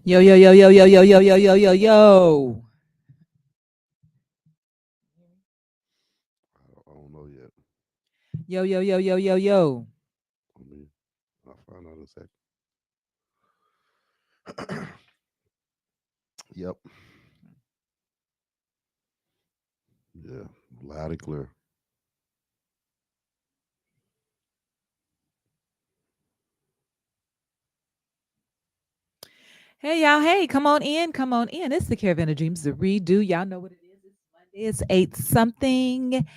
Yo, yo, yo, yo, yo, yo, yo, yo, yo, yo, yo. I don't know yet. Yo, yo, yo, yo, yo, yo. I mean, I'll find out in a second. Yep. Yeah. Loud and clear. Hey, y'all. Hey, come on in. Come on in. It's the Caravan of Dreams, the redo. Y'all know what it is. It's Monday. It's 8 something.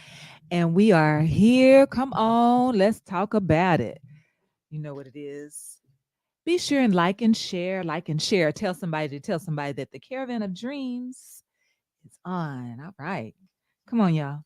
And we are here. Come on. Let's talk about it. You know what it is. Be sure and like and share. Like and share. Tell somebody to tell somebody that the Caravan of Dreams is on. All right. Come on, y'all.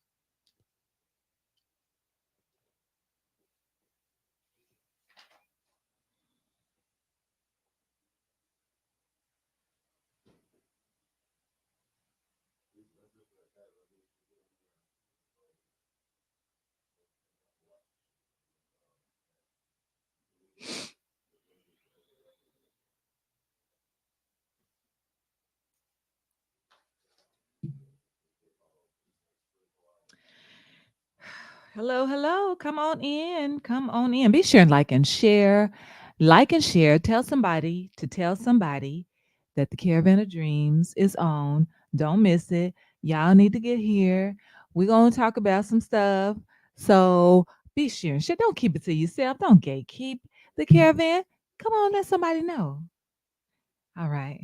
Hello, hello. Come on in. Come on in. Be sure and like and share. Like and share. Tell somebody to tell somebody that the Caravan of Dreams is on. Don't miss it. Y'all need to get here. We're going to talk about some stuff. So be sure and share. Don't keep it to yourself. Don't gatekeep the Caravan. Come on, let somebody know. All right.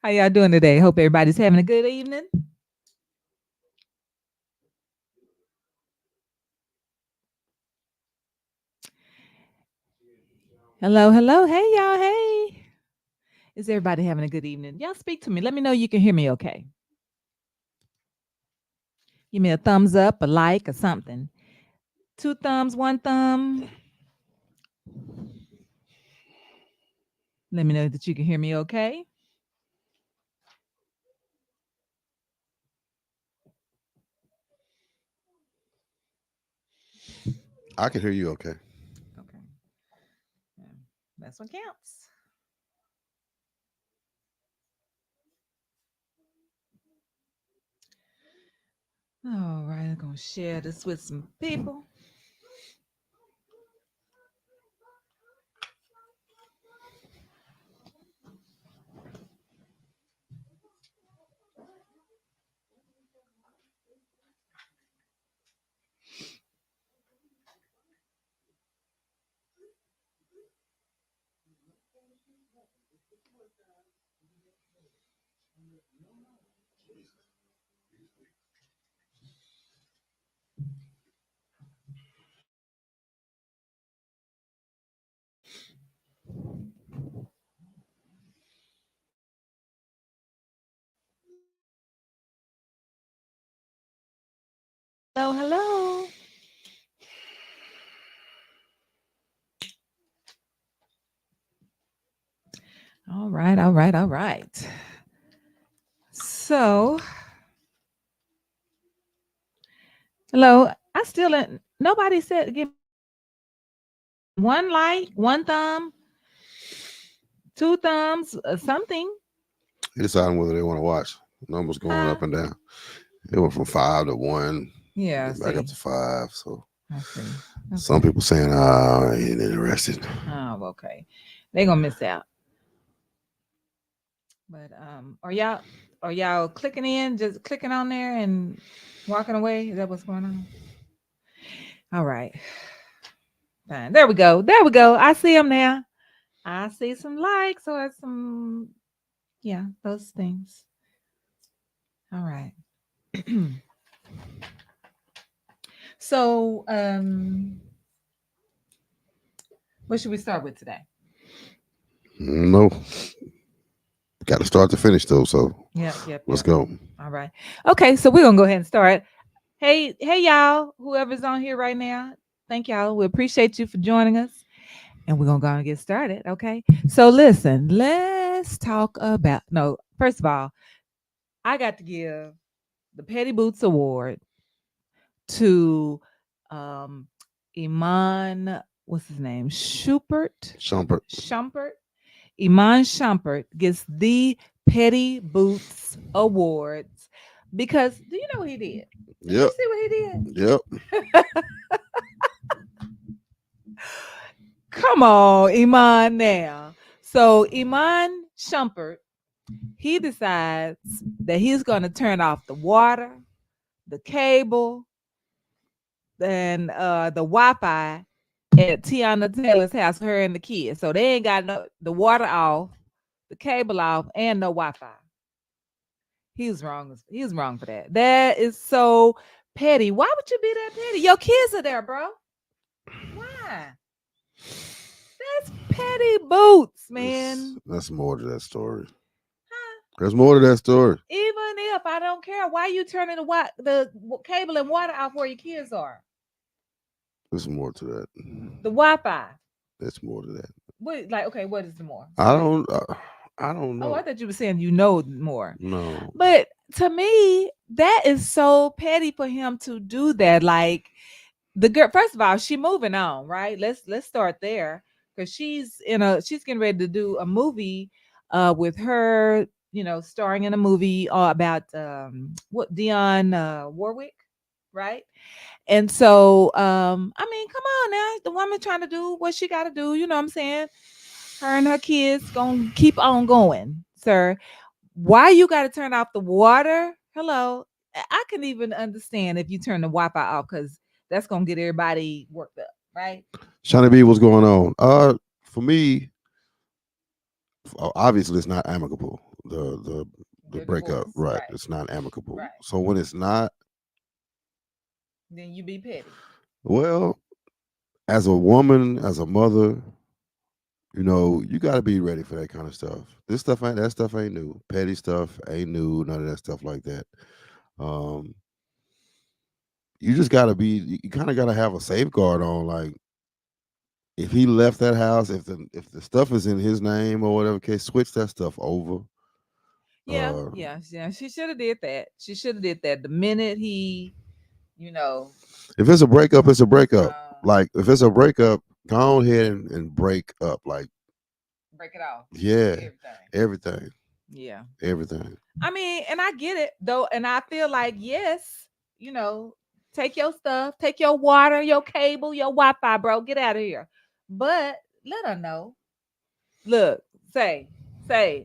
How y'all doing today? Hope everybody's having a good evening. Hello, hello. Hey, y'all. Hey. Is everybody having a good evening? Y'all speak to me. Let me know you can hear me okay. Give me a thumbs up, a like, or something. Two thumbs, one thumb. Let me know that you can hear me okay. I can hear you okay. Okay. Yeah, that's what counts. All right, I'm going to share this with some people. Hello, hello. All right, all right, all right. So, hello. I still, nobody said give one like, one thumb, two thumbs, something. They deciding whether they want to watch. Numbers going Uh, up and down. It went from 5 to 1, yeah, I then back up see. to 5. So I see. some Okay. people saying, I ain't interested. Oh, okay. They're gonna miss out. But are y'all clicking in, just clicking on there and walking away? Is that what's going on? All right. Fine. There we go. There we go. I see them now. I see some likes or some yeah, those things. All right. So what should we start with today? No, got to start to finish though. So Yep, yep, let's yep. go. All right. Okay, so we're gonna go ahead and start. Hey, hey y'all, whoever's on here right now. Thank y'all. We appreciate you for joining us. And we're gonna go and get started. Okay. So listen, let's talk about no, first of all, I got to give the Petty Boots Award to um Iman, what's his name? Schubert. Shumpert. Schumpert. Iman Shumpert gets the Petty Boots Awards because do you know what he did? Did you Yep. see what he did? Yep. Come on, Iman now. So Iman Shumpert, he decides that he's going to turn off the water, the cable, and the Wi-Fi at Tiana Taylor's house, her and the kids. So they ain't got no the water off, the cable off, and no Wi-Fi. He was wrong. He was wrong for that. That is so petty. Why would you be that petty? Your kids are there, bro. Why? That's petty boots, man. That's more to that story. Huh? There's more to that story. Even if I don't care, why you turning the cable and water off where your kids are? There's more to that. The Wi-Fi. There's more to that. What like okay? What is the more? I What is it? don't. I don't Oh, I know. thought you were saying you know more. No. But to me, that is so petty for him to do that. Like the girl, first of all, she moving on, right? Let's start there because she's getting ready to do a movie with her, starring in a movie about what Dion Warwick, right? And so I mean, come on now, the woman trying to do what she got to do. You know what I'm saying? Her and her kids gonna keep on going, sir. Why you got to turn off the water? Hello. I can even understand if you turn the Wi-Fi off because that's gonna get everybody worked up, right? Shana B, what's going on? For me, obviously it's not amicable. The The breakup, divorce, right? right, It's not amicable. right. So when it's not, Then you be petty. well, as a woman, as a mother, you got to be ready for that kind of stuff. This stuff ain't that stuff ain't new. Petty stuff ain't new. None of that stuff like that. Um, you just got to be. You kind of got to have a safeguard on. Like if he left that house, if the stuff is in his name or whatever case, switch that stuff over. Yeah, Uh, yeah, yeah. She should have did that. She should have did that the minute he, you know, if it's a breakup, it's a breakup. uh, Like if it's a breakup, go ahead and break up. Like break it off. yeah, Everything. everything, Yeah. everything. I mean, and I get it though, and I feel like yes, you know, take your stuff, take your water, your cable, your Wi-Fi, bro, get out of here. But let her know. Look, say,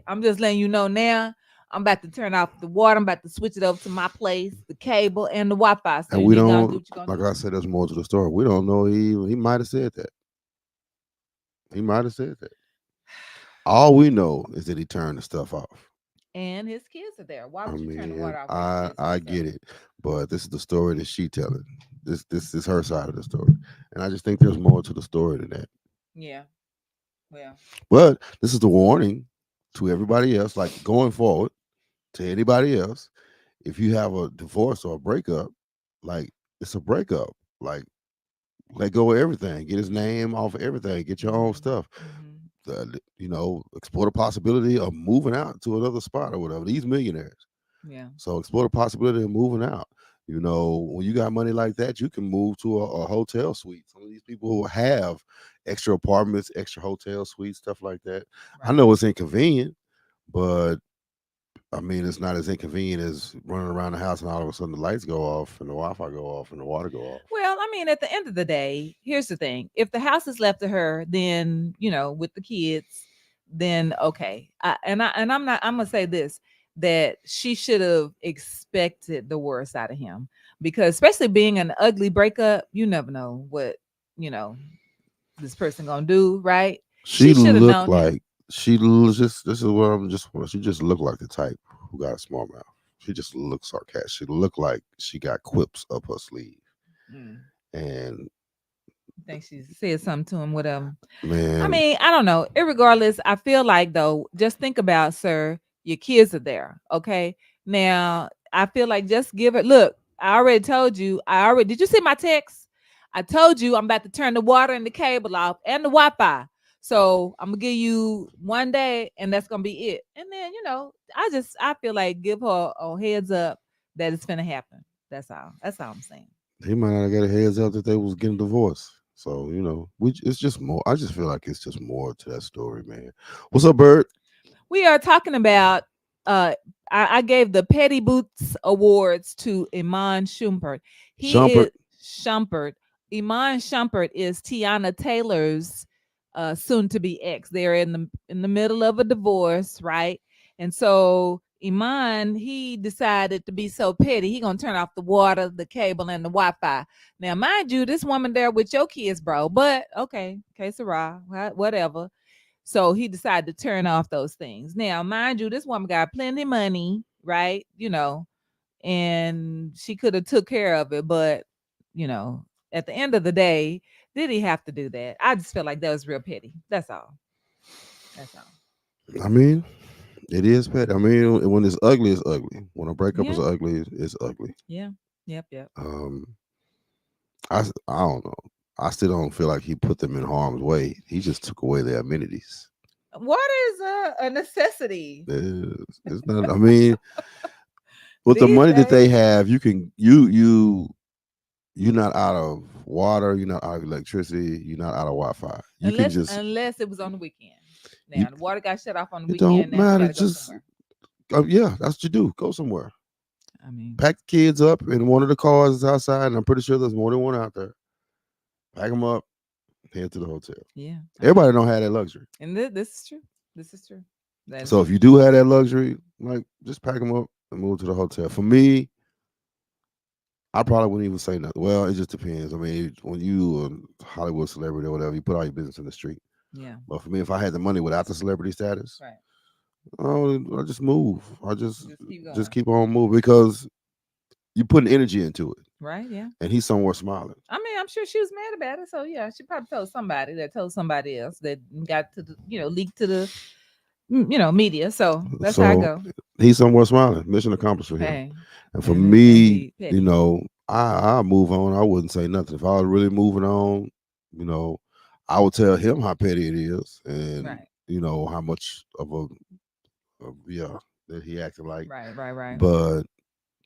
I'm just letting you know now. I'm about to turn off the water. I'm about to switch it over to my place, the cable and the Wi-Fi. So And you we need to do don't, what you're gonna like do. I said, there's more to the story. We don't know. He might have said that. He might have said that. All we know is that he turned the stuff off. And his kids are there. Why I would you turn the mean, water off where your I kids are? I So get it, but this is the story that she telling. This is her side of the story, and I just think there's more to the story than that. yeah, well, But this is the warning to everybody else, like going forward to anybody else. If you have a divorce or a breakup, like it's a breakup. Like let go of everything. Get his name off of everything. Get your own mm-hmm, stuff. mm-hmm, Explore the possibility of moving out to another spot or whatever. These millionaires. yeah, So explore the possibility of moving out. When you got money like that, you can move to a hotel suite. Some of these people who have extra apartments, extra hotel suites, stuff like that. I right. know it's inconvenient, but I mean, it's not as inconvenient as running around the house and all of a sudden the lights go off and the Wi-Fi go off and the water go off. Well, I mean, at the end of the day, here's the thing. If the house is left to her, then, with the kids, then okay. I'm not I'm gonna say this that she should have expected the worst out of him because especially being an ugly breakup, you never know what, you know, this person gonna do, right? She She should have looked known him. like just. This is what I'm just. She just looked like the type who got a small mouth. She just looked sarcastic. She looked like she got quips up her sleeve. Mm. And Think she said something to him, whatever. I man, mean, I don't know. Irregardless, I feel like though, just think about, sir, your kids are there. Okay. Now, I feel like just give it. Look, I already told you. Did you see my text? I told you I'm about to turn the water and the cable off and the Wi-Fi. So I'm gonna give you one day, and that's gonna be it. And then, I feel like give her a heads up that it's gonna happen. That's all. That's all I'm saying. he might not have got a heads up that they was getting divorced. So it's just more. I just feel like it's just more to that story, man. What's up, Bird? We are talking about uh I gave the Petty Boots Awards to Iman Shumpert. He is Shumpert. Shumpert. Iman Shumpert is Tiana Taylor's soon to be ex. They're in the middle of a divorce, right? And so Iman, he decided to be so petty, he gonna turn off the water, the cable, and the Wi-Fi. Now, mind you, this woman there with your kids, bro. But okay, okay, Sarah, whatever. So he decided to turn off those things. Now, mind you, this woman got plenty of money, right? And she could have took care of it, but you know, at the end of the day, did he have to do that? I just feel like that was real petty. That's all. That's all. I mean, it is pet. I mean, when it's ugly, it's ugly. When a breakup is Yeah. ugly, it's ugly. Yeah. Yep. Yep. Um, I don't know. I still don't feel like he put them in harm's way. He just took away their amenities. Water is a necessity It's not. I mean, with the these money that they days. have, you can you're not out of water, you're not out of electricity, you're not out of Wi-Fi. You can Unless just unless it was on the weekend. you. Now the water got shut off on the It don't weekend. Now you matter. got to go Just somewhere. yeah, that's what you do. Go somewhere. I mean, Pack the kids up in one of the cars that's outside, and I'm pretty sure there's more than one out there. Pack them up, head to the hotel. yeah. I Everybody mean, don't have that luxury. and this is true. This is true. That is So if true. you do have that luxury, like just pack them up and move to the hotel. For me, I probably wouldn't even say nothing. Well, it just depends. I mean, when you a Hollywood celebrity or whatever, you put all your business in the street. Yeah. But for me, if I had the money without the celebrity status, Right. I just move. I Just keep just going. keep on moving because you putting energy into it, Right. Yeah. and he's somewhere smiling. I mean, I'm sure she was mad about it. So yeah, she probably told somebody that told somebody else that got to the leaked to the media. So that's how I So go. he's somewhere smiling. Mission accomplished for him. Hey, And for and me, he petty. I move on. I wouldn't say nothing. If I was really moving on, you know, I would tell him how petty it is, and Right. how much yeah, that he acted like. Right. Right. Right. But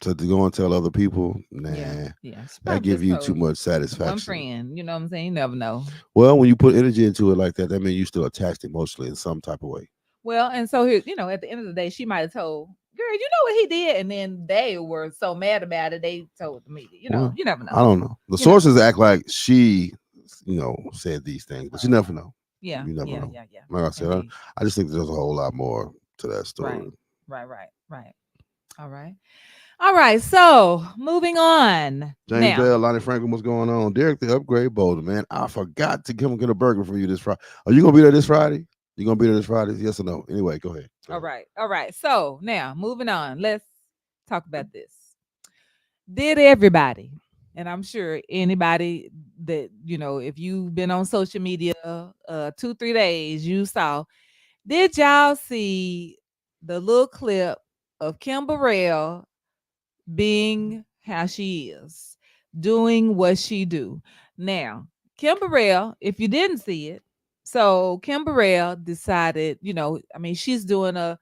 to go and tell other people, Yeah. nah, Yeah. She that probably give just you too told much one satisfaction. friend. You know what I'm saying? You never know. Well, when you put energy into it like that, that means you still attached emotionally in some type of way. Well, and so here, at the end of the day, she might have told, girl, you know what he did, and then they were so mad about it, they told the media. Well, You never I know. don't know. The You never sources know. act like she, said these things, but you Oh never yeah, know. yeah, You never yeah, know. yeah, yeah. Like I said, Indeed. I just think there's a whole lot more to that Right, story. right, right, right. All right, all right. So moving on James now. Bell, Lonnie Franklin, what's going on? Derek the Upgrade Boulder, man. I forgot to come get a burger for you this Friday. Are you gonna be there this Friday? You gonna be there this Friday? Yes or no? Anyway, go ahead. Go All ahead. right, all right. So now moving on. Let's talk about this. Did everybody, and I'm sure anybody that if you've been on social media 2-3 days, you saw. Did y'all see the little clip of Kim Burrell being how she is, doing what she do? Now, Kim Burrell, if you didn't see it, so Kim Burrell decided, I mean, she's doing a,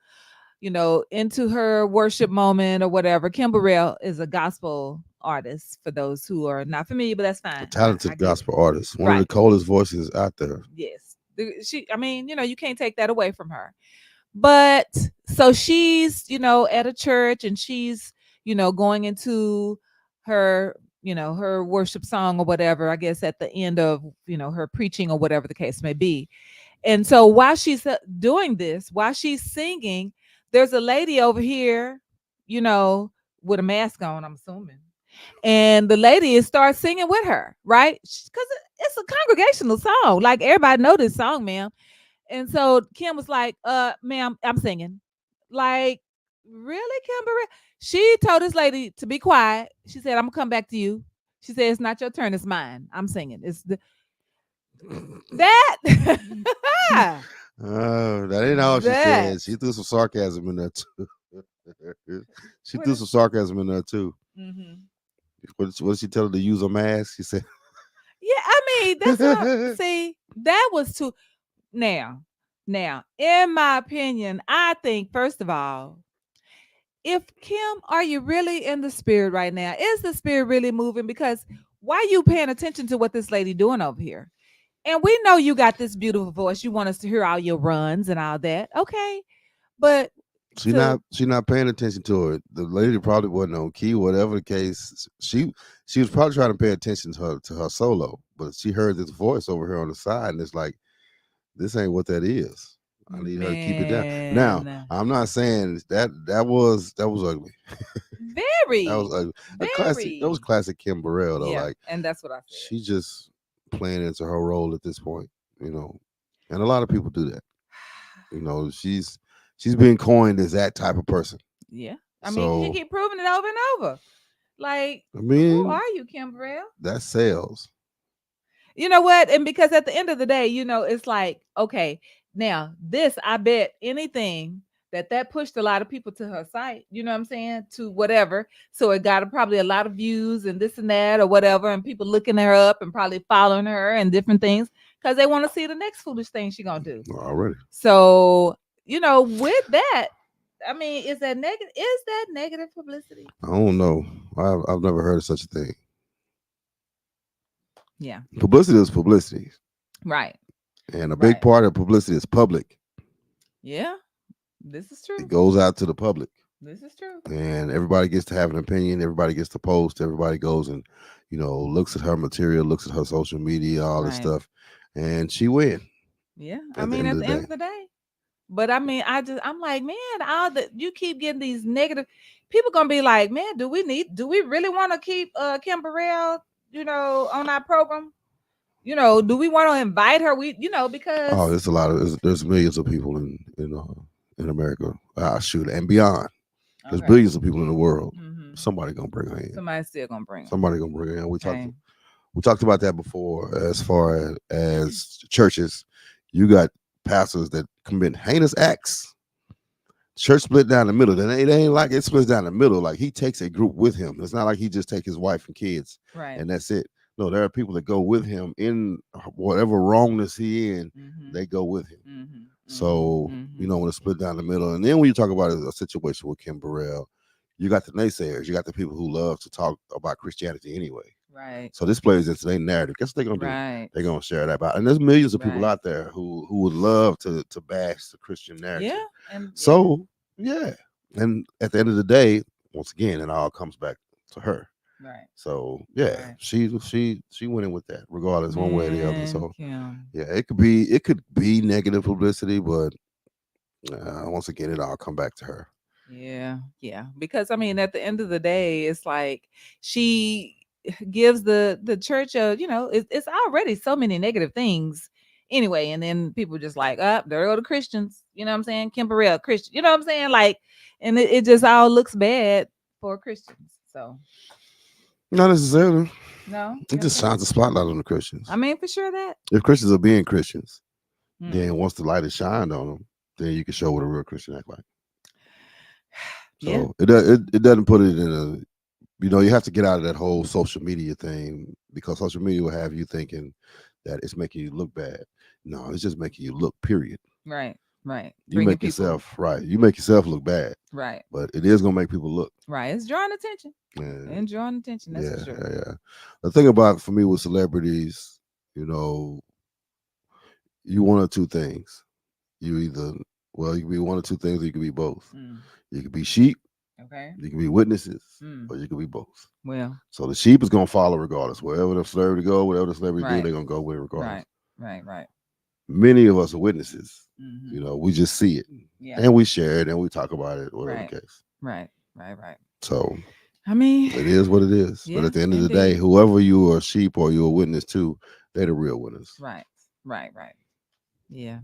into her worship moment or whatever. Kim Burrell is a gospel artist for those who are not familiar, but that's A fine. I talented get it. gospel artist, one of the Right. coldest voices out there. Yes. I mean, you can't take that away from her. But so she's, at a church and she's, going into her, her worship song or whatever, I guess at the end of, her preaching or whatever the case may be. And so while she's doing this, while she's singing, there's a lady over here, you know, with a mask on, I'm assuming. And the lady starts singing with her, right? Because it's a congregational song. Like everybody know this song, ma'am. And so Kim was like, ma'am, I'm singing. Like, really, Kimberly? She told this lady to be quiet. She said, I'm gonna come back to you. She said, it's not your turn, it's mine. I'm singing. It's that That ain't all she that. said. She threw some sarcasm in there too. She What threw is, some sarcasm in there too. mm-hmm. What did she tell her to use a mask? She said, Yeah, I mean, that's what see, that was too now. Now, in my opinion, I think first of all, if Kim, are you really in the spirit right now? Is the spirit really moving? Because Why you paying attention to what this lady doing over here? And we know you got this beautiful voice. You want us to hear all your runs and all that. Okay. But to She not paying attention to it. The lady probably wasn't on key, whatever the case. She was probably trying to pay attention to her solo, but she heard this voice over here on the side, and it's like this ain't what that is. I need her to keep it down. Now, man, I'm not saying that was ugly. That was very, ugly. A classic. That was very. classic Kim Burrell though. Yeah. Like And that's what I said. she just playing into her role at this point, you know. And a lot of people do that. You know, she's being coined as that type of person. Yeah. I mean, she So keep proving it over and over. Like, I who mean, are you, Kimbrell? that sells. You know what? And because at the end of the day, it's like, okay, now this, I bet anything that pushed a lot of people to her site, you know what I'm saying? To whatever. So it got probably a lot of views and this and that or whatever, and people looking her up and probably following her and different things because they want to see the next foolish thing she gonna do. Already. So, with that, I mean, is that negative publicity? I don't know. I've never heard of such a thing. Yeah. Publicity is publicity, Right. and a big Right. part of publicity is public. Yeah. This is It true. goes out to the public, This is true. and everybody gets to have an opinion. Everybody gets to post. Everybody goes and looks at her material, looks at her social media, all this Right. stuff, and she win Yeah. I at the mean, end at of the the end day. of the day. But I mean, I'm like, man, all that you keep getting these negative people gonna be like, man, do we really want to keep Kim Burrell, on our program? Do we want to invite her? Oh, Because there's a lot of there's millions of people in America, shoot, and beyond. There's okay. billions of people in the world. Hmm. Somebody gonna bring her in. Somebody's still gonna bring them. Somebody gonna bring her in. Okay. We talked about that before. As far as churches, you got pastors that commit heinous acts. Church split down the middle. Then it ain't like it splits down the middle. Like he takes a group with him. It's not like he just take his wife and kids Right. and that's it. No, there are people that go with him in whatever wrongness he in. Mm-hmm. They go with him. Mm-hmm. So Mm-hmm. when it's split down the middle, and then when you talk about a situation with Kim Burrell, you got the naysayers. You got the people who love to talk about Christianity anyway. Right. So this plays into their narrative. Guess what they're gonna do? Right. They're gonna share that about. And there's millions of people Right. out there who would love to bash the Christian narrative. Yeah. And So yeah. And at the end of the day, once again, it all comes back to her. right. So yeah, Right. she went in with that, regardless one way or the other. Man, So Kim. yeah, it could be negative publicity, but once again, it all come back to her. Yeah, yeah. Because I mean, at the end of the day, it's like she gives the church it's already so many negative things anyway, and then people just like, up there go the Christians. You know what I'm saying? Kim Burrell, Christian. You know what I'm saying? Like, and it just all looks bad for Christians. So Not necessarily. no, It just shines a spotlight on the Christians. I mean for sure that. If Christians are being Christians, Mm. then once the light is shined on them, then you can show what a real Christian act like. Yeah. So it doesn't put it in a you have to get out of that whole social media thing because social media will have you thinking that it's making you look bad. No, it's just making you look, period. Right. Right. You Bringing make people. yourself right. You make yourself look bad, Right. but it is gonna make people look. Right. It's drawing attention. And And drawing attention. That's yeah, for sure. yeah. The thing about for me with celebrities, you one or two things. You either you can be one or two things, or you can be both. Mm. You can be sheep, Okay. you can be witnesses, Mm. or you can be both. Well. So the sheep is gonna follow regardless. Wherever the celebrity go, whatever the celebrity do, Right. they're gonna go with regardless. Right. Right. Many of us are witnesses. Mm-hmm. We just see it. Yeah. And we share it and we talk about it, whatever Right. the case. Right. So I mean, it is what it is. Yeah, But at the end of the day, indeed. whoever you are a sheep or you're a witness to, they're the real winners. right. Yeah.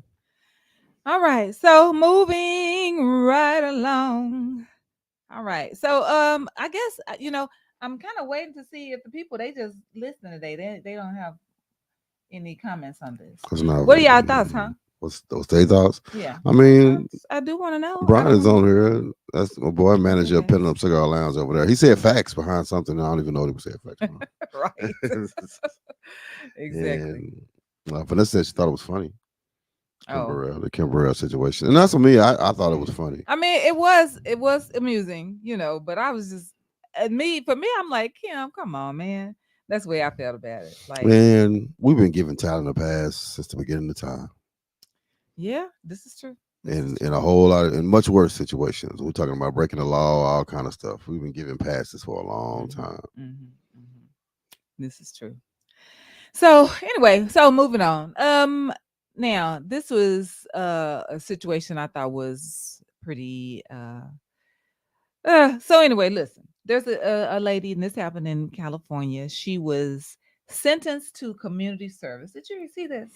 All right. So moving right along. All right. So I guess I'm kind of waiting to see if the people they just listen today. They don't have any comments on this. What are y'all thoughts, huh? What's those their thoughts? Yeah. I mean, I do want to know. I Brian don't is wanna- on here. That's my boy manager of Okay. Pen Up Cigar Lounge over there. He said facts behind something. I don't even know what he was saying facts behind. Right. Exactly. And Vanessa said she thought it was funny. Oh. The Kim Burrell situation. And that's for me, I thought it was funny. I mean, it was amusing, but I was just for me, I'm like, Kim, come on, man. That's the way I felt about it. Like, And we've been given time in the past since the beginning of time. yeah, this is true. This is In true. a whole lot of, in much worse situations. We're talking about breaking the law, all kind of stuff. We've been given passes for a long Hmm. time. Hmm. Hmm. This is true. So anyway, so moving on. Now this was a situation I thought was pretty. So anyway, listen. There's a lady, and this happened in California. She was sentenced to community service. Did you see this?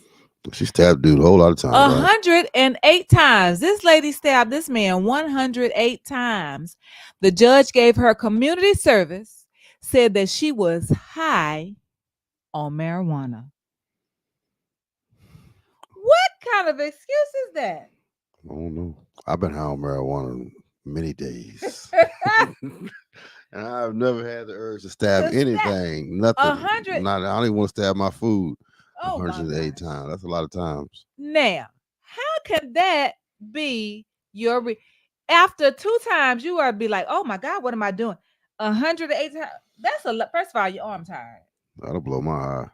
She stabbed dude a whole lot of times, right? 108 times. This lady stabbed this man 108 times. The judge gave her community service, said that she was high on marijuana. What kind of excuse is that? I don't know. I've been high on marijuana many days. And I've never had the urge to stab To stab anything, a nothing. hundred. Not I don't even want to stab my food Oh my 108 gosh. times. That's a lot of times. Now, how can that be your after two times you are be like, oh my God, what am I doing? 108 times. That's a lot. First of all, your arm tired. That'll blow my eye.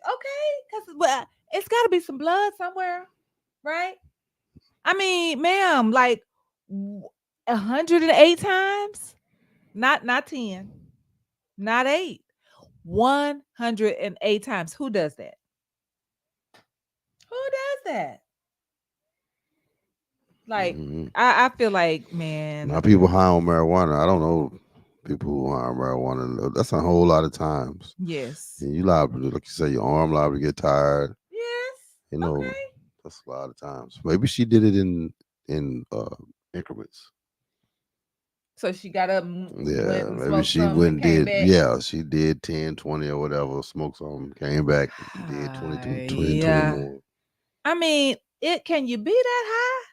Okay, because well, it's got to be some blood somewhere, right? I mean, ma'am, like 108 times, not 10, not 8, 108 times. Who does that? Who does that? Like, Hmm. I feel like, man, Now people high on marijuana. I don't know people who high on marijuana. That's a whole lot of times. yes, And you liable to, like you say, your arm liable to get tired. yes, You know, okay. that's a lot of times. Maybe she did it in increments. So she got up, went Yeah, and maybe smoked she something, went and and came did. back. Yeah, she did 10, 20 or whatever. Smoked some, came back, did 20, 20, 20 Yeah. more. I mean, it can you be that high?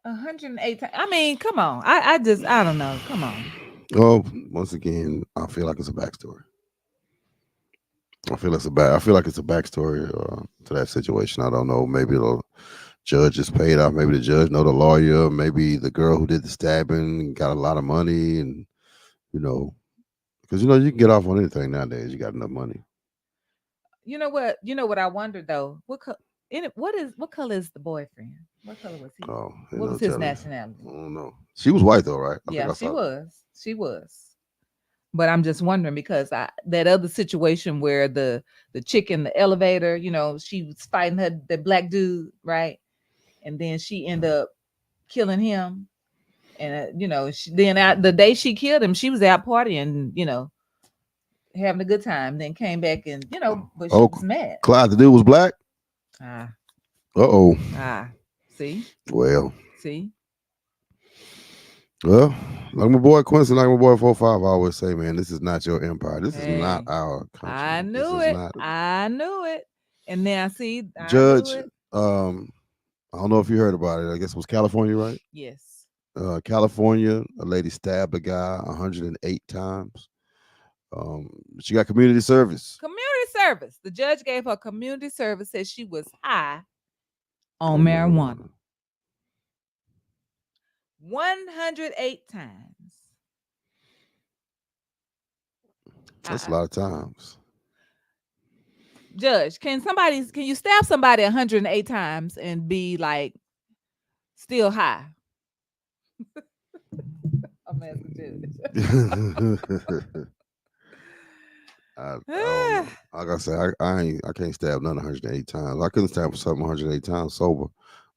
108 times. I mean, come on. I don't know. Come on. Well, once again, I feel like it's a backstory. I feel like it's a backstory to that situation. I don't know. Maybe the judge is paid off. Maybe the judge know the lawyer. Maybe the girl who did the stabbing got a lot of money, and you know, because you can get off on anything nowadays. You got enough money. You know what? You know what I wonder though. What color is the boyfriend? What color was he? Oh, ain't What no was his telling. I nationality? don't know. She was white though, right? I think Yeah, I she saw. was. She was. But I'm just wondering because that other situation where the chick in the elevator, she was fighting the black dude, right? And then she ended up killing him. And then the day she killed him, she was out partying, having a good time. Then came back and but she Oh, was mad. Clyde, the dude was black. Ah, Uh oh. see, Well, see. well, like my boy Quincy, like my boy 45, I always say, man, this is not your empire. This is not Hey, our I country. This knew is it. not I knew it. And now see, I knew Judge. it. I don't know if you heard about it. I guess it was California, right? Yes. California, a lady stabbed a guy 108 times. She got community service Community service. The judge gave her community service, said she was high on on marijuana. marijuana. 108 times. That's a Uh-uh. lot of times. Judge, can you stab somebody 108 times and be like still high? I'm asking Judge. I don't know. Like I said, I can't stab none 108 times. I couldn't stab something 108 times sober,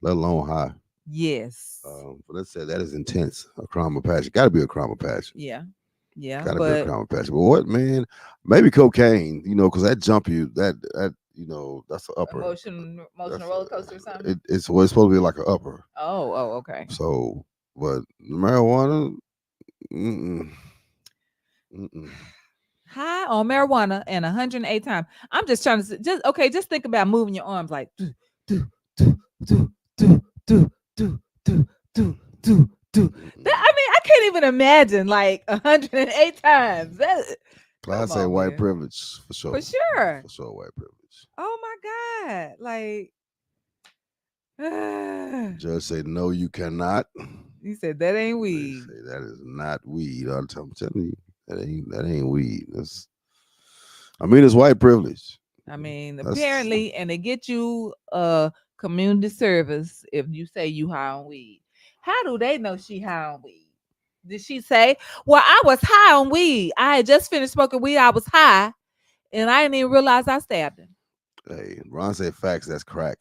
let alone high. Yes. But let's say that is intense. A crime of passion. Got to be a crime of passion. Yeah. Yeah. Got to be a But crime of passion. But what, man? Maybe cocaine. Because that jump you. That that's the upper. emotional roller coaster or something. It's supposed to be like an upper. Oh, okay. So, but marijuana. Mm-mm, mm-mm. High on marijuana and 108 times. I'm just trying to just think about moving your arms like do do do do do do do do do do do. Mm-mm. That I mean, I can't even imagine like 108 times. I Come say on, white man. privilege for For sure. sure. For sure, white privilege. Oh my God. Like Judge say no, you cannot. you said that ain't They weed. say that is not weed. I'm telling you. That ain't weed. I mean, it's white privilege. I mean, That's apparently, and they get you community service if you say you high on weed. How do they know she high on weed? Did she say, "Well, I was high on weed. I had just finished smoking weed. I was high, and I didn't even realize I stabbed him." hey, Ron said facts. That's crack.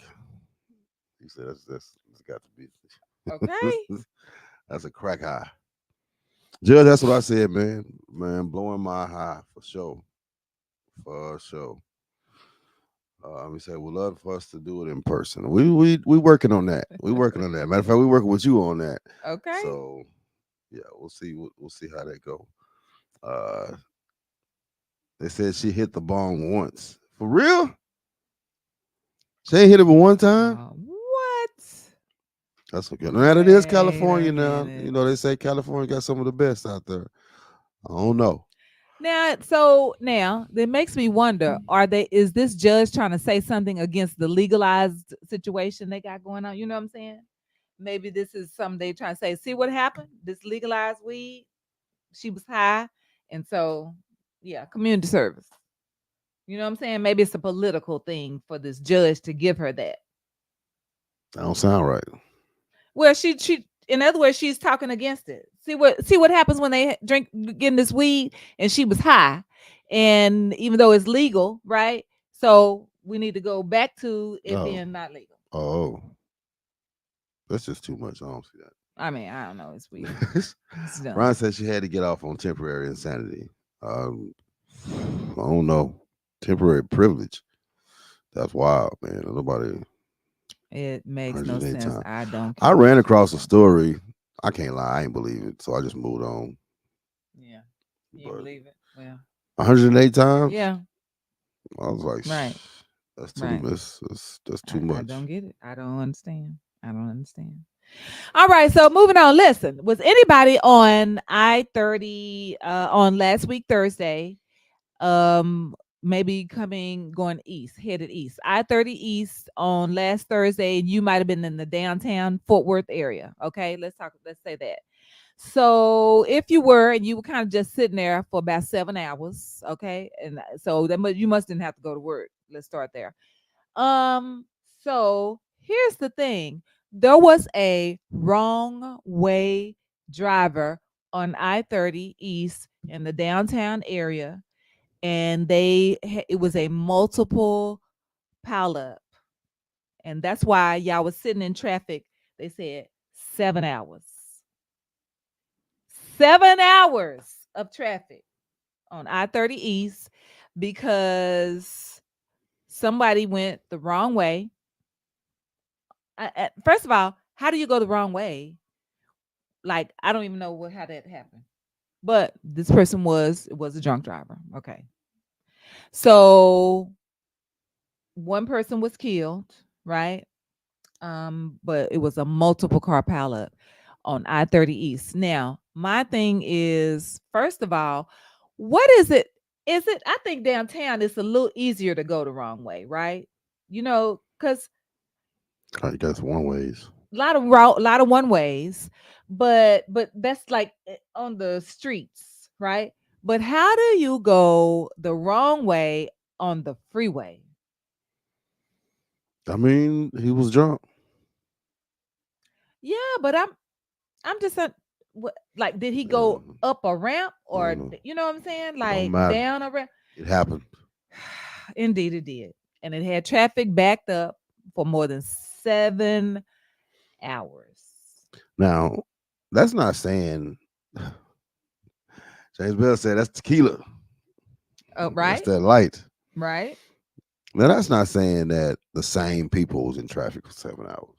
He said that's got to be. Okay. That's a crack high. Judge, that's what I said, man. Man, blowing my high for sure. For sure. We said we'd love for us to do it in person. We working on that. We working on that. Matter of fact, we working with you on that. Okay. So yeah, we'll see. We'll see how that go. Uh, they said she hit the bong once. For real? She ain't hit it but one time. What? That's okay. Now that is Wait a California. Now minute. they say California got some of the best out there. I don't know. Now that makes me wonder: Are they? Is this judge trying to say something against the legalized situation they got going on? You know what I'm saying? Maybe this is something they trying to say. See what happened? This legalized weed. She was high, and so yeah, community service. You know what I'm saying? Maybe it's a political thing for this judge to give her that. That don't sound right. Well, she in other words, she's talking against it. See what happens when they drink getting this weed and she was high. And even though it's legal, right? So we need to go back to it Oh, being not legal. oh, that's just too much. I don't see I mean, I don't know, it's weird. that. It's Ron dumb. said she had to get off on temporary insanity. Um, I don't know. Temporary privilege. That's wild, man. Nobody It makes no 108 sense. times. I don't I care. ran across a story. I can't lie. I ain't believe it. So I just moved on. Yeah. You But believe it? Well, 108 times? yeah, I was like, right, that's too right. that's too I much. don't get it. I don't understand. I don't understand. All right, so moving on. Listen, was anybody on I-30 on last week Thursday? Maybe coming going east, headed east. I-30 east on last Thursday, and you might have been in the downtown Fort Worth area. Okay, let's say that. So if you were and you were kind of just sitting there for about 7 hours, okay, and so you must didn't have to go to work. Let's start there. Um, so here's the thing. There was a wrong way driver on I-30 East in the downtown area, and it was a multiple pileup. And that's why y'all was sitting in traffic. They said 7 hours. 7 hours of traffic on I-30 East because somebody went the wrong way. First of all, how do you go the wrong way? Like, I don't even know how that happened. But this person was a drunk driver. Okay. So one person was killed, right? But it was a multiple car pileup on I-30 East. Now, my thing is, first of all, what is it? Is it? I think downtown it's a little easier to go the wrong way, right? Because I guess one ways. a lot of one ways, but that's like on the streets, right? But how do you go the wrong way on the freeway? I mean, he was drunk. Yeah, but I'm just like, did he go Uh, up a ramp I or don't know. you know what I'm saying, It don't like matter. down a ramp? It happened. Indeed, it did, and it had traffic backed up for more than 7 hours. Now, that's not saying James Bell said that's tequila. Oh, That's right, that light. right. Now that's not saying that the same people was in traffic for 7 hours.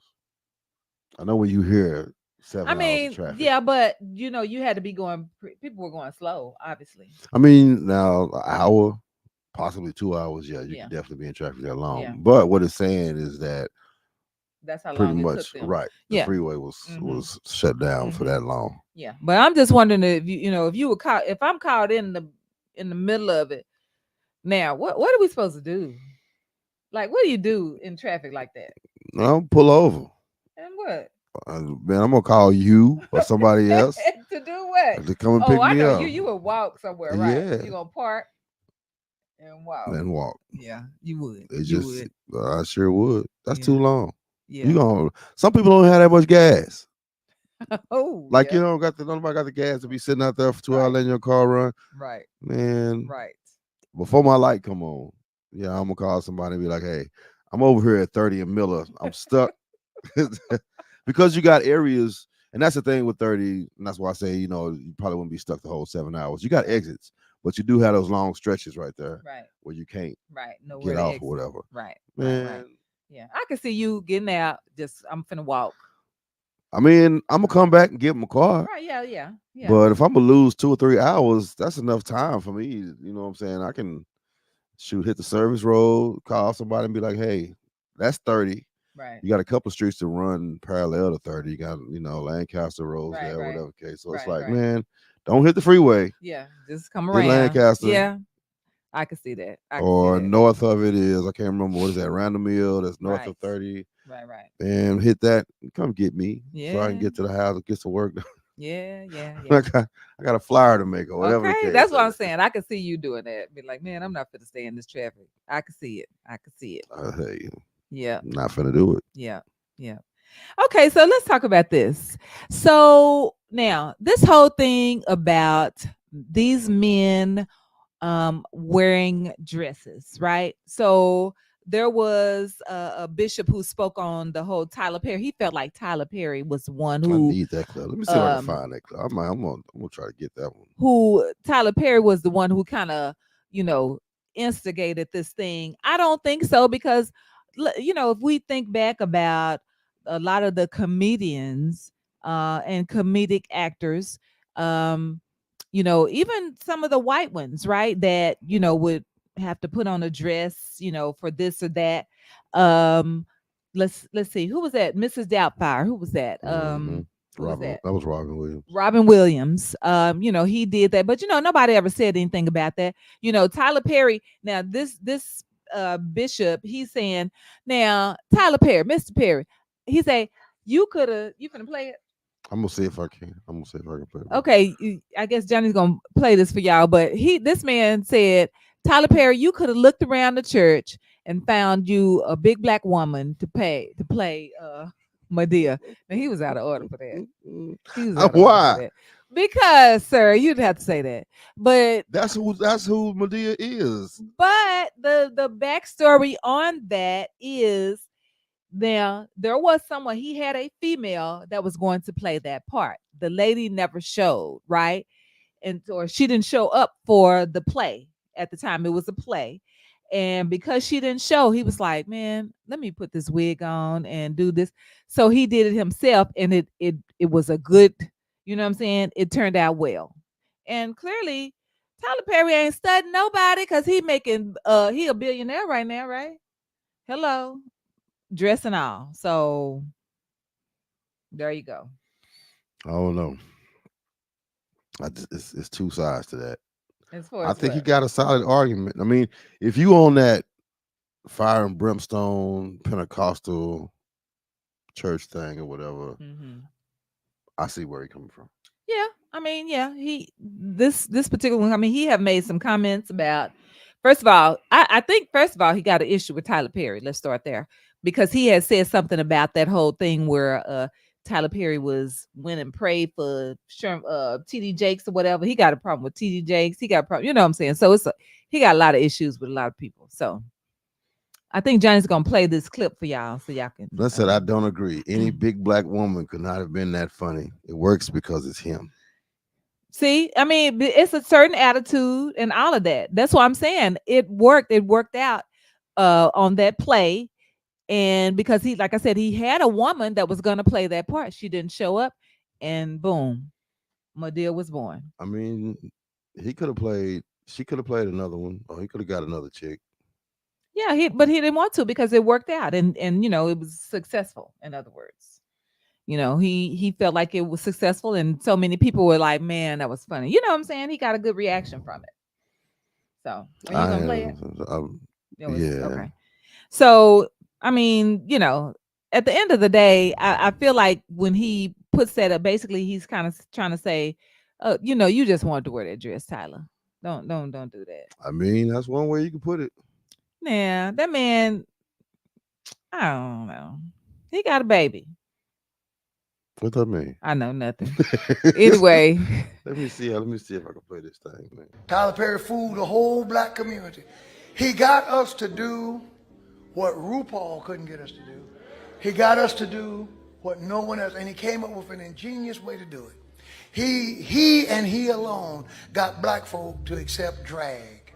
I know when you hear I 7 hours of mean, traffic. yeah, but you had to be going. People were going slow, obviously. I mean, now an hour, possibly 2 hours, yeah, you Yeah, could definitely be in traffic that yeah. long. But what it's saying is that That's how pretty long it took much them. right, the Yeah. freeway Mm-hmm. was shut down for Mm-hmm. that long. Yeah. But I'm just wondering if if you were caught, if I'm caught in the middle of it. Now, what are we supposed to do? Like, what do you do in traffic like that? Well, pull over And what? Man, I'm gonna call you or somebody else To do what? to come and Oh, pick I me know up. you would walk somewhere, right? Yeah, You gonna park and walk. and walk. Yeah, you would. It You just, would. I sure would. That's too Yeah. long. You Yeah. gonna? Some people don't have that much gas. Oh, Like yeah. you don't got the nobody got the gas to be sitting out there for 2 hours Right. letting your car run. Right. Man, Right. before my light come on, yeah, I'm gonna call somebody and be like, "Hey, I'm over here at 30 and Miller. I'm stuck." Because you got areas, and that's the thing with 30, and that's why I say, you probably wouldn't be stuck the whole 7 hours. You got Right. exits, but you do have those long stretches right there Right. where you can't Right. Nowhere get to off or exit. whatever. Right. Right. Right. Man, Yeah. I can see you getting out. Just I'm finna walk. I mean, I'm gonna Right. come back and get my car, Right. Yeah. Yeah. Yeah. but if I'm gonna lose 2 or 3 hours, that's enough time for me. You know what I'm saying? I can hit the service road, call somebody and be like, "Hey, that's 30. Right. You got a couple of streets to run parallel to 30. You got, Lancaster roads Right. there, Right. whatever case." So it's Right. like, Right. man, don't hit the freeway. Yeah. Just come Hit around. Lancaster, Yeah. I can see that. I can see or that. north of it is, I can't remember what is that, Random Mill, that's north Right. of 30. Right. Right. And hit that, come get me so I can Yeah. get to the house and get some work done. Yeah. Yeah. I Yeah. got, I got a flyer to make or whatever the Okay, case that's what is. I'm saying. I can see you doing that. Be like, man, I'm not fit to stay in this traffic. I can see it. I can see it. Hey, Yeah, I'm not finna do it. yeah, yeah. Okay, so let's talk about this. So now, this whole thing about these men wearing dresses, right? So there was a bishop who spoke on the whole Tyler Perry. He felt like Tyler Perry was the one I who need that clip. Let me see if I can um find that clip. I'm gonna try to get that one. Tyler Perry was the one who kind of, you know, instigated this thing. I don't think so because, if we think back about a lot of the comedians and comedic actors, um, even some of the white ones, right, that, would have to put on a dress, for this or that. Um, let's see, who was that? Mrs. Doubtfire. Who was that? Hmm. Who was that? That was Robin Williams. Robin Williams. He did that, but nobody ever said anything about that. Tyler Perry. Now, this bishop, he's saying, now Tyler Perry, Mr. Perry, he say you finna play it. I'm gonna see if I can. I'm gonna see if I can play it. Okay, I guess Johnny's gonna play this for y'all, but this man said, Tyler Perry, you could have looked around the church and found you a big black woman to play Medea. Now he was out of order for that. He was out of order for Why? that. Because, sir, you'd have to say that. But That's who Medea is. the backstory on that is, now there was someone, he had a female that was going to play that part. The lady never showed, right? And or she didn't show up for the play at the time. It was a play. And because she didn't show, he was like, man, let me put this wig on and do this. So he did it himself, and it was a good, you know what I'm saying? It turned out well. And clearly, Tyler Perry ain't studying nobody because he a billionaire right now, right? Hello. Dress and all. So there you go. I don't know. It's two sides to that. As far I as think he what? got a solid argument. I mean, if you on that fire and brimstone Pentecostal church thing or whatever, Hmm. I see where he coming from. Yeah, I mean, yeah, this particular one. I mean, he have made some comments about. First of all, I think first of all he got an issue with Tyler Perry. Let's start there because he had said something about that whole thing where Tyler Perry went and prayed for TD Jakes or whatever. He got a problem with TD Jakes. He got a problem. You know what I'm saying? So he got a lot of issues with a lot of people. So I think Johnny's gonna play this clip for y'all so y'all can. I said I don't agree. Any big black woman could not have been that funny. It works because it's him. See, I mean, it's a certain attitude and all of that. That's why I'm saying it worked. It worked out on that play. And because he, like I said, he had a woman that was going to play that part. She didn't show up, and boom, Medea was born. I mean, he could have played. She could have played another one, or he could have got another chick. Yeah, but he didn't want to because it worked out, and it was successful. In other words, he felt like it was successful, and so many people were like, "Man, that was funny." You know what I'm saying? He got a good reaction from it. So, are you I gonna play it? am. No, it's Yeah. okay. So, I mean, at the end of the day, I feel like when he puts that up, basically he's kind of trying to say, you just wanted to wear that dress, Tyler. Don't do that. I mean, that's one way you can put it. Yeah, that man, I don't know. He got a baby. What that mean? I know nothing. Anyway, Let me see. Let me see if I can play this thing, man. Tyler Perry fooled the whole black community. He got us to do what RuPaul couldn't get us to do. He got us to do what no one else, and he came up with an ingenious way to do it. He and he alone got black folk to accept drag.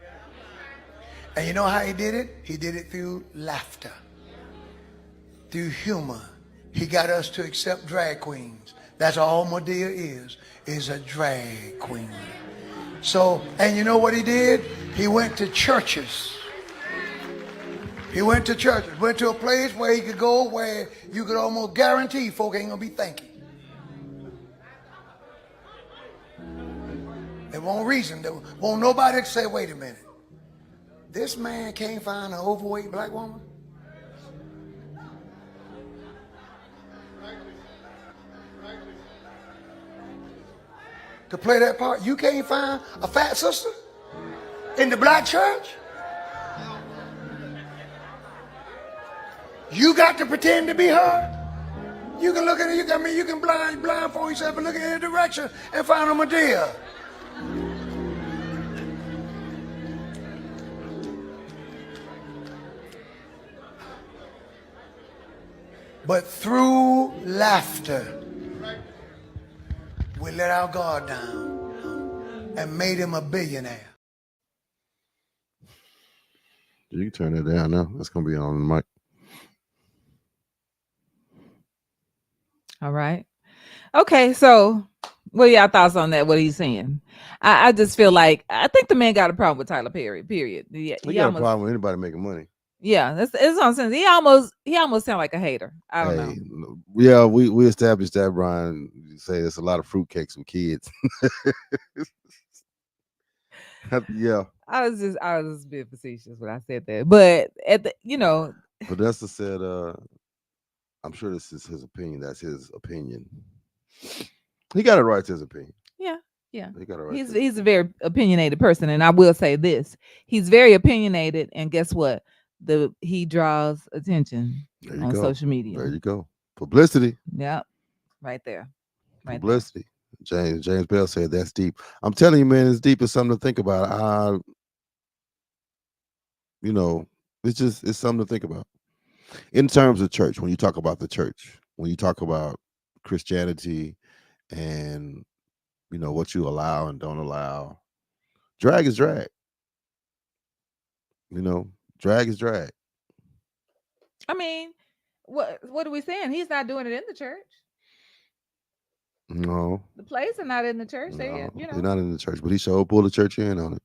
And you know how he did it? He did it through laughter, through humor. He got us to accept drag queens. That's all Medea is a drag queen. So, and you know what he did? He went to churches. He went to churches, went to a place where he could go where you could almost guarantee folk ain't gonna be thinking. They won't reason. They won't nobody say, wait a minute. This man can't find an overweight black woman? To play that part, you can't find a fat sister in the black church? You got to pretend to be her? You can look at it, you can blindfold yourself and look in any direction and find a Medea. But through laughter, we let our guard down and made him a billionaire. You can turn it down now. That's gonna be on the mic. all right. Okay, so what are y'all thoughts on that? What he's saying? I just feel like I think the man got a problem with Tyler Perry. Period. We He got a almost, problem with anybody making money. yeah, that's what I'm saying. He almost sound like a hater. I don't know. Hey, yeah, we established that, Brian. You say it's a lot of fruitcakes with kids. Yeah, I was being facetious when I said that, but but that's the said. I'm sure this is his opinion. That's his opinion. He got a right to his opinion. yeah, yeah. He got a right. He's a very opinionated person, and I will say this: he's very opinionated, and guess what? He draws attention There you on go. social media. There you go. Publicity. Yep, right there, right there. Publicity. James Bell said that's deep. I'm telling you, man, it's deep. It's something to think about. It's something to think about. In terms of church, when you talk about the church, when you talk about Christianity and what you allow and don't allow, drag is drag. Drag is drag. I mean, what are we saying? He's not doing it in the church. No, The plays are not in the church. no, he's not in the church, but he sure pulled the church in on it.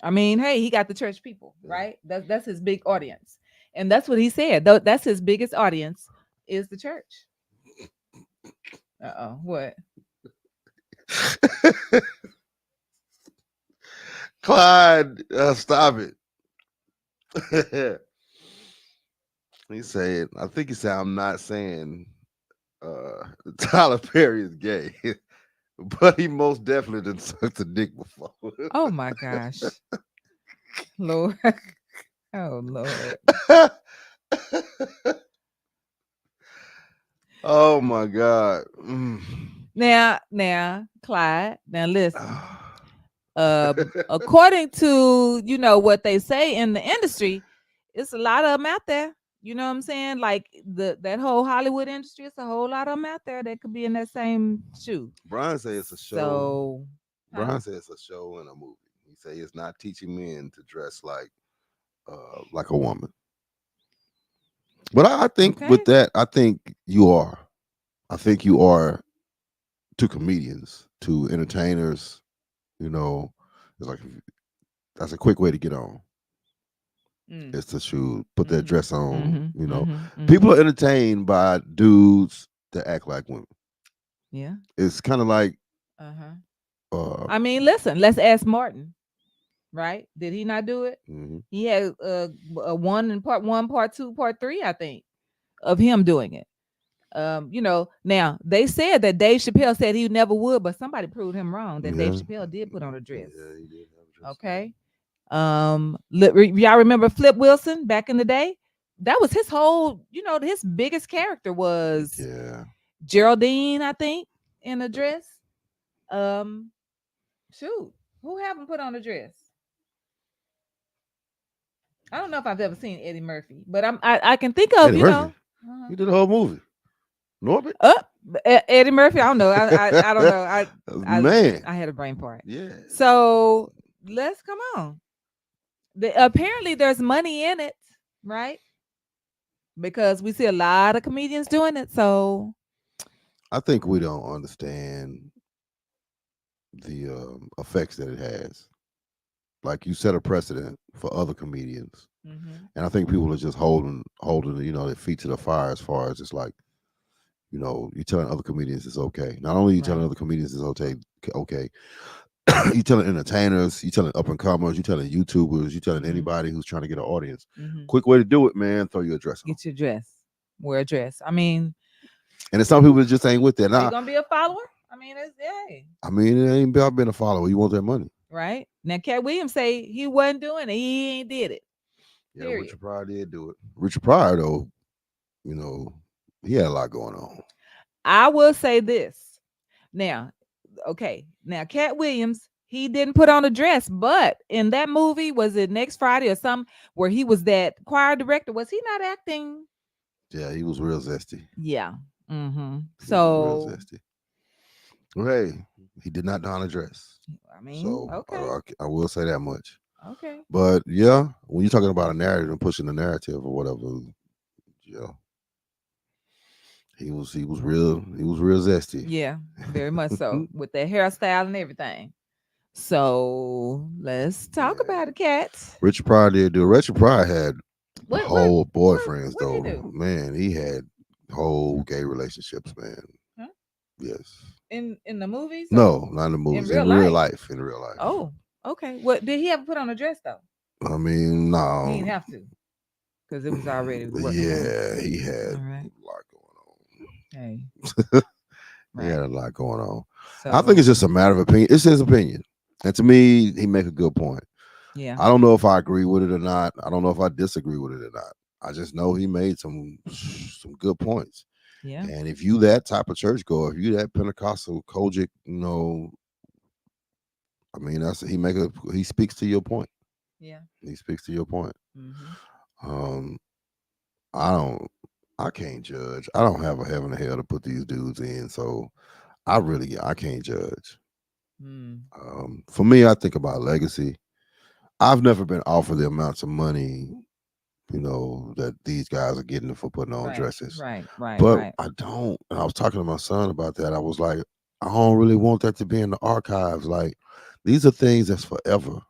I mean, hey, he got the church people, right? That's his big audience, and that's what he said. Though that's his biggest audience is the church. What? Clyde, stop it. He said, I think he said, I'm not saying Tyler Perry is gay, but he most definitely done sucked a dick before. Oh my gosh, Lord! Oh Lord! Oh my God. Now, Clyde. Now listen. According to what they say in the industry, it's a lot of them out there. You know what I'm saying? Like that whole Hollywood industry, it's a whole lot of them out there that could be in that same shoe. Brian said it's a show. So Brian said it's a show and a movie. He said it's not teaching men to dress like a woman. But I think with that, I think you are. I think you are to comedians, to entertainers. It's like that's a quick way to get on. It's to put that dress on. People are entertained by dudes that act like women. Yeah, it's kind of like. I mean, listen. Let's ask Martin. Right? Did he not do it? Mm-hmm. He had a one in part 1, part 2, part 3, I think, of him doing it. Now they said that Dave Chappelle said he never would, but somebody proved him wrong that Dave Yeah. Chappelle did put on a dress. Yeah, he did have a dress on. Okay. Y'all remember Flip Wilson back in the day? That was his whole, his biggest character was Yeah. Geraldine, I think, in a dress. Um, Shoot, who haven't put on a dress? I don't know if I've ever seen Eddie Murphy, but I can think of, Eddie Murphy. uh, He did the whole movie. Norbit. uh, Eddie Murphy. I don't know. I don't know. I Man. I had a brain fart. Yeah. So let's come on. Apparently, there's money in it, right? Because we see a lot of comedians doing it. So I think we don't understand the effects that it has. Like you set a precedent for other comedians, mhm, and I think people are just holding their feet to the fire as far as it's like you telling other comedians it's okay. Not only you telling right. other comedians it's okay, you telling entertainers, you telling up and comers, you telling YouTubers, you telling Mhm, anybody who's trying to get an audience. mhm. Quick way to do it, man. Throw your dress on. Get your dress. Wear a dress. I mean, And then some people just ain't with that. are you Nah, gonna be a follower? I mean, it's hey, I mean it ain't about being a follower. You want that money. right? Now, Cat Williams say he wasn't doing it. He ain't did it. Yeah, Period. Richard Pryor did do it. Richard Pryor though, you know, he had a lot going on. I will say this. Now, okay. Now, Cat Williams, he didn't put on a dress, but in that movie, was it Next Friday or some where he was that choir director? Was he not acting? Yeah, he was real zesty. Yeah. Mm-hmm. He was real So, zesty. Well, hey, he did not don a dress. I mean, So okay. I will say that much. Okay. But yeah, when you're talking about a narrative and pushing the narrative or whatever, yeah, he was real zesty. Yeah, very much so. With their hairstyle and everything. So let's talk Yeah. about it, Cat. Richard Pryor did do it. Richard Pryor had What what whole what boyfriends what though. they do? Man, he had whole gay relationships, man. Huh? Yes. In the movies or No, not in the in movies. real In real life? life. In real life. Oh, okay. What did he ever put on a dress though? I mean, He no. didn't have to because it was already working for him. Yeah, he All had right. a lot going Hey, on. He had right. a lot going on. I think So it's just a matter of opinion. It's his opinion. And to me, he make a good point. yeah, I don't know if I agree with it or not. I don't know if I disagree with it or not. I just know he made some good points. yeah, And if you that type of churchgoer, if you that Pentecostal Kojic, I mean he speaks to your point. yeah. He speaks to your point. Mm-hmm. Um, I don't I can't judge. I don't have a heaven or hell to put these dudes in, so I can't judge. Mm. For me, I think about legacy. I've never been offered the amounts of money, that these guys are getting for putting on Right, dresses. right, right, But right. I don't. And I was talking to my son about that. I was like, I don't really want that to be in the archives. Like, these are things that's forever.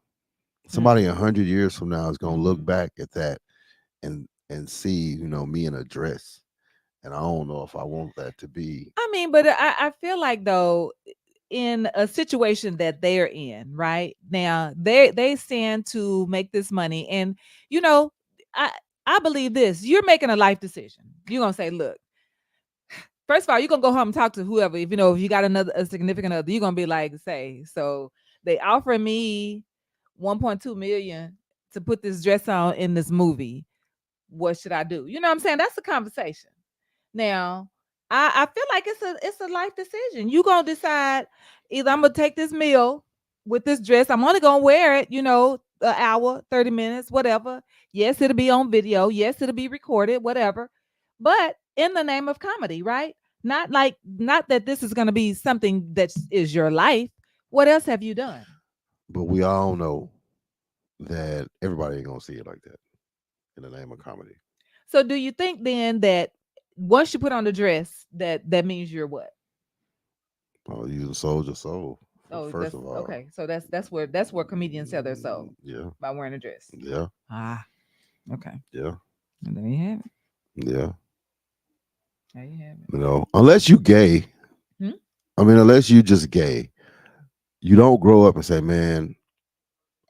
Somebody 100 years from now is gonna look Mm-hmm. back at that and see, me in a dress. And I don't know if I want that to be. I mean, but I feel like though in a situation that they're in right now, they stand to make this money, and you know, I I believe this. You're making a life decision. You're gonna say, look, first of all, you're gonna go home and talk to whoever. If you got a significant other, you're gonna be like, say, so they offer me 1.2 million to put this dress on in this movie. What should I do? You know what I'm saying? That's a conversation. Now, I feel like it's a life decision. You gonna decide either I'm gonna take this meal with this dress. I'm only gonna wear it, an hour, 30 minutes, whatever. Yes, it'll be on video. Yes, it'll be recorded, whatever. But in the name of comedy, right? Not that this is gonna be something that is your life. What else have you done? But we all know that everybody ain't gonna see it like that in the name of comedy. So do you think then that once you put on the dress, that means you're what? Oh, you the soldier soul. Oh, First that's of all. okay. So that's where comedians sell their soul Yeah. by wearing a dress. Yeah. Ah, okay. Yeah. And there you have it. Yeah. There you have it. Unless you gay, Hmm? unless you just gay, you don't grow up and say, man,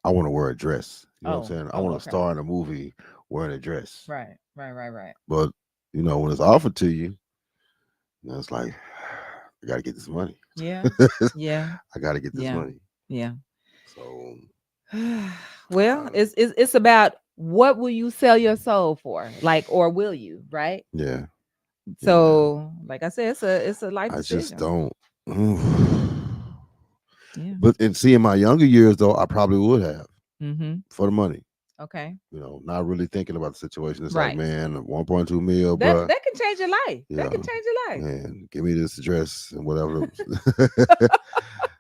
I want to wear a dress. You know what I'm Oh, saying? I oh, want to okay. star in a movie wearing a dress. Right, right, right, right. But, when it's offered to you, And it's like, I got to get this money. Yeah. Yeah. I got to get this Yeah. money. Yeah. So, Well, I, it's about what will you sell your soul for? Like, or will you, right? yeah, yeah. So, like I said, it's a life I just decision. don't. Yeah. But in seeing my younger years, though, I probably would have Mm-hmm. for the money. Okay. Not really thinking about the situation. It's like, Right. man, 1.2 mil, That bruh. that can change your life. That Yeah, can change your life. man, give me this address and whatever.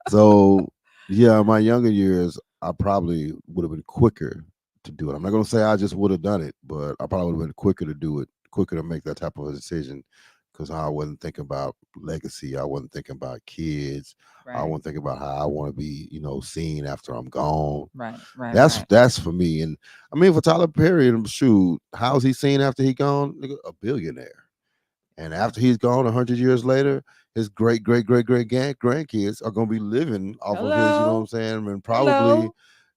So, yeah, my younger years, I probably would have been quicker to do it. I'm not gonna say I just would have done it, but I probably would have been quicker to do it, quicker to make that type of a decision, because I wasn't thinking about legacy. I wasn't thinking about kids. I Right. wasn't thinking about how I want to be, seen after I'm gone. Right. Right. That's Right. that's for me. And I mean, for Tyler Perry, shoot, how's he seen after he gone? Nigga, a billionaire. And after he's gone, 100 years later, his grandkids are gonna be living off of his. You know what I'm Hello. saying? And probably,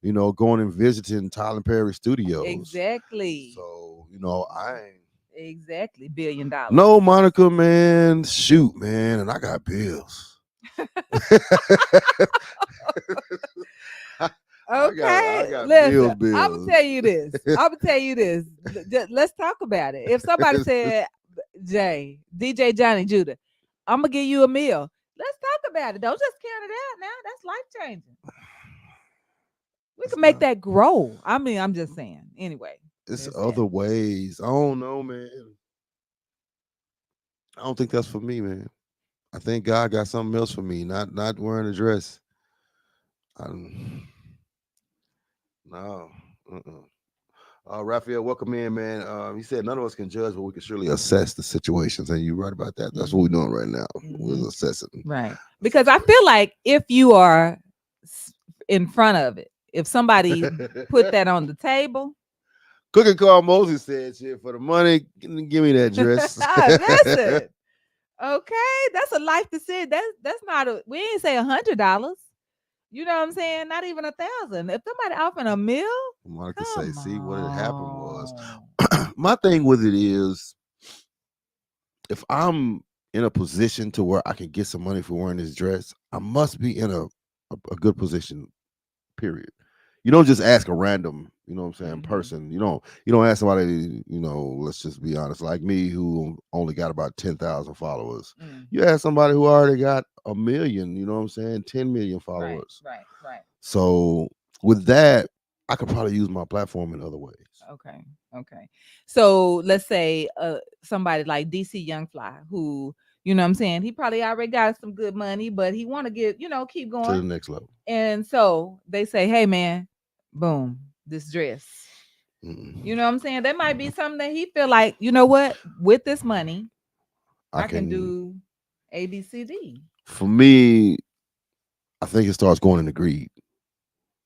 Hello. going and visiting Tyler Perry studios. Exactly. So I ain't. Exactly. $1 billion. No, Monica, man, shoot, man, and I got bills. I Okay, got listen. bills, I'm gonna bills. tell you this. I'm gonna tell you this. Let's talk about it. If somebody said, "Jay, DJ Johnny Judah, I'm gonna give you a meal," let's talk about it. Don't just count it out now. That's life changing. We It's can make not. that grow. I mean, I'm just saying. Anyway, It's there's that. other ways. I don't know, man. I don't think that's for me, man. I think God got something else for me. Not wearing a dress. I'm, no. Uh-uh. Raphael, welcome in, man. He said none of us can judge, but we can surely assess the situations. And you're right about that. That's what we're Hmm. doing right now. Hmm. We're assessing Right. the Because I feel like if you are in front of it, if somebody put situation. that on the table, Cooking Carl Moses said, "Shit for the money, give me that dress." listen. Okay, that's a life decision. That's not a. We ain't say $100. You know what I'm saying? Not even 1,000. If somebody offering a meal, Monica say, come "See what had happened was, on. my thing with it is, if I'm in a position to where I can get some money for wearing this dress, I must be in a good position. Period. You don't just ask a random, what I'm saying, Hmm. person. You don't ask somebody, let's just be honest, like me who only got about 10,000 followers. Mm. You ask somebody who already got a million, you know what I'm saying, 10 million Right, followers. right, right. So with that, I could probably use my platform in other ways. Okay, okay. So let's say somebody like DC Young Fly, who you know what I'm saying, he probably already got some good money, but he want to get keep To the going. next level. And so they say, hey man, boom, this dress. You know Mm. what I'm saying? That might be something that he feel like, you know what, with this money, I I can can, do ABCD. for me, I think it starts going into greed.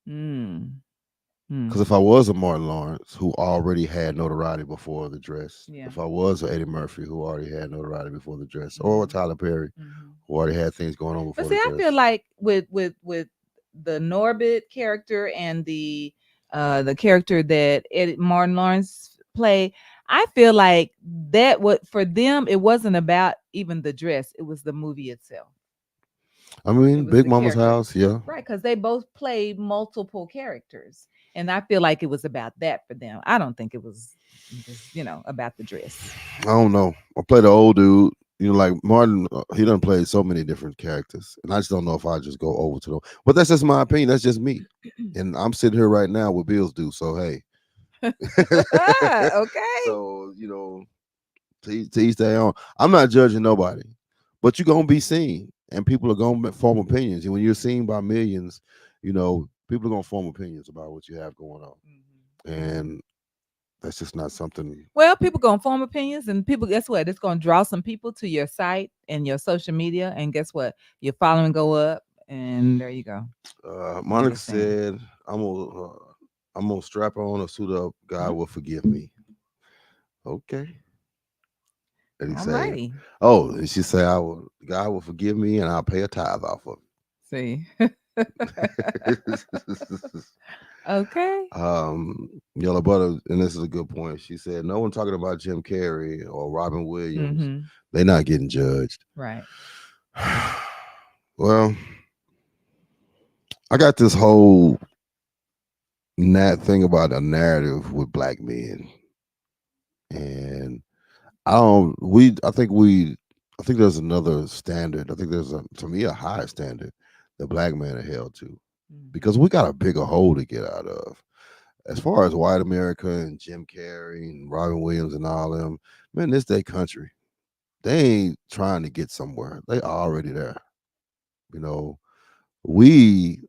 Mm. Because if Mm. I was a Martin Lawrence who already had notoriety before the dress, Yeah. if I was a Eddie Murphy who already had notoriety before the dress, or a Hmm. Tyler Perry Hmm. who already had things going on But before see, the I feel dress, like with the Norbit character and the character that Martin Lawrence played, I feel like that what for them it wasn't about even the dress; it was the movie itself. I It mean, was Big the Mama's character, house, yeah. right? Because they both played multiple characters, and I feel like it was about that for them. I don't think it was just about the dress. I don't know. I play the old dude. Like Martin, he done played so many different characters, and I just don't know if I just go over to them. But that's just my opinion. That's just me, and I'm sitting here right now with bills due. So hey, Okay. so to each their own. I'm not judging nobody, but you're gonna be seen, and people are gonna form opinions. And when you're seen by millions, people are gonna form opinions about what you have going on, Mhm. and that's just not something. Well, people gonna form opinions, and people, guess what? It's gonna draw some people to your site and your social media, and guess what? Your following go up, and there you go. You Monica understand? said, I'm gonna strap on a suit up. God Mhm. will forgive me." Okay. And he All say, righty. "Oh," and she say, God will forgive me, and I'll pay a tithe off of See. it." Okay. Yellow Butter, and this is a good point. She said, "No one talking about Jim Carrey or Robin Williams. Mm-hmm. They not getting judged." Right. Well, I got this whole thing about a narrative with black men, and I think there's another standard. I think there's to me a higher standard that black men are held to Mm-hmm. because we got a bigger hole to get out of. As far as white America and Jim Carrey and Robin Williams and all them, man, this their country. They ain't trying to get somewhere. They already there. You know, we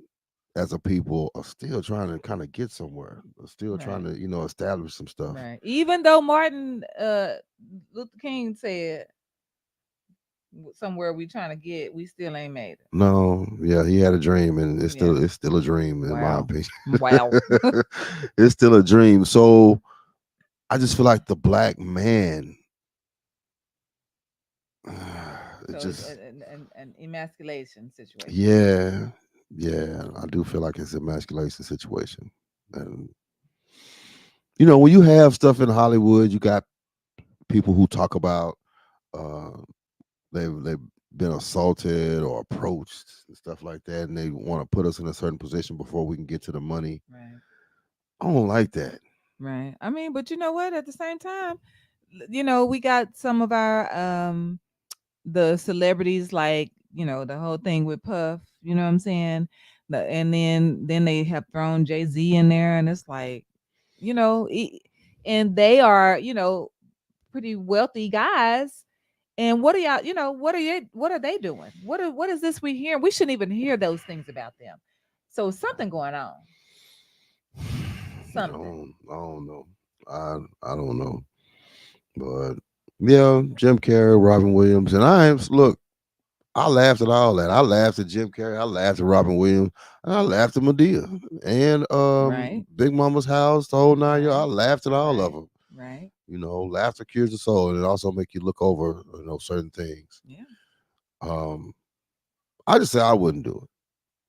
as a people are still trying to kind of get somewhere. Are still trying Right. to, establish some stuff. Right. Even though Martin Luther King said somewhere we trying to get, we still ain't made it. No, yeah, he had a dream, and Yeah. it's still a dream in my Wow. opinion. Wow. It's still a dream. So I just feel like the black man, it So it's just an emasculation situation. yeah, yeah. I do feel like it's a emasculation situation, and when you have stuff in Hollywood, you got people who talk about uh, they've been assaulted or approached and stuff like that, and they want to put us in a certain position before we can get to the money. Right. I don't like that. Right. I mean, but you know what? At the same time, we got some of our the celebrities like, the whole thing with Puff, you know what I'm saying? And then they have thrown Jay-Z in there and it's like, you know, e- and they are, pretty wealthy guys. And what are y'all, what are they doing? What is this we hear? We shouldn't even hear those things about them. So something going on. Something. I don't know. I don't know. But yeah, Jim Carrey, Robin Williams, and look. I laughed at all that. I laughed at Jim Carrey. I laughed at Robin Williams. And I laughed at Medea and Right. Big Mama's house. The whole 9 year. I Right. laughed at all of Right. them. Right. Laughter cures the soul, and it also make you look over certain things. Yeah. Um, I just say I wouldn't do it.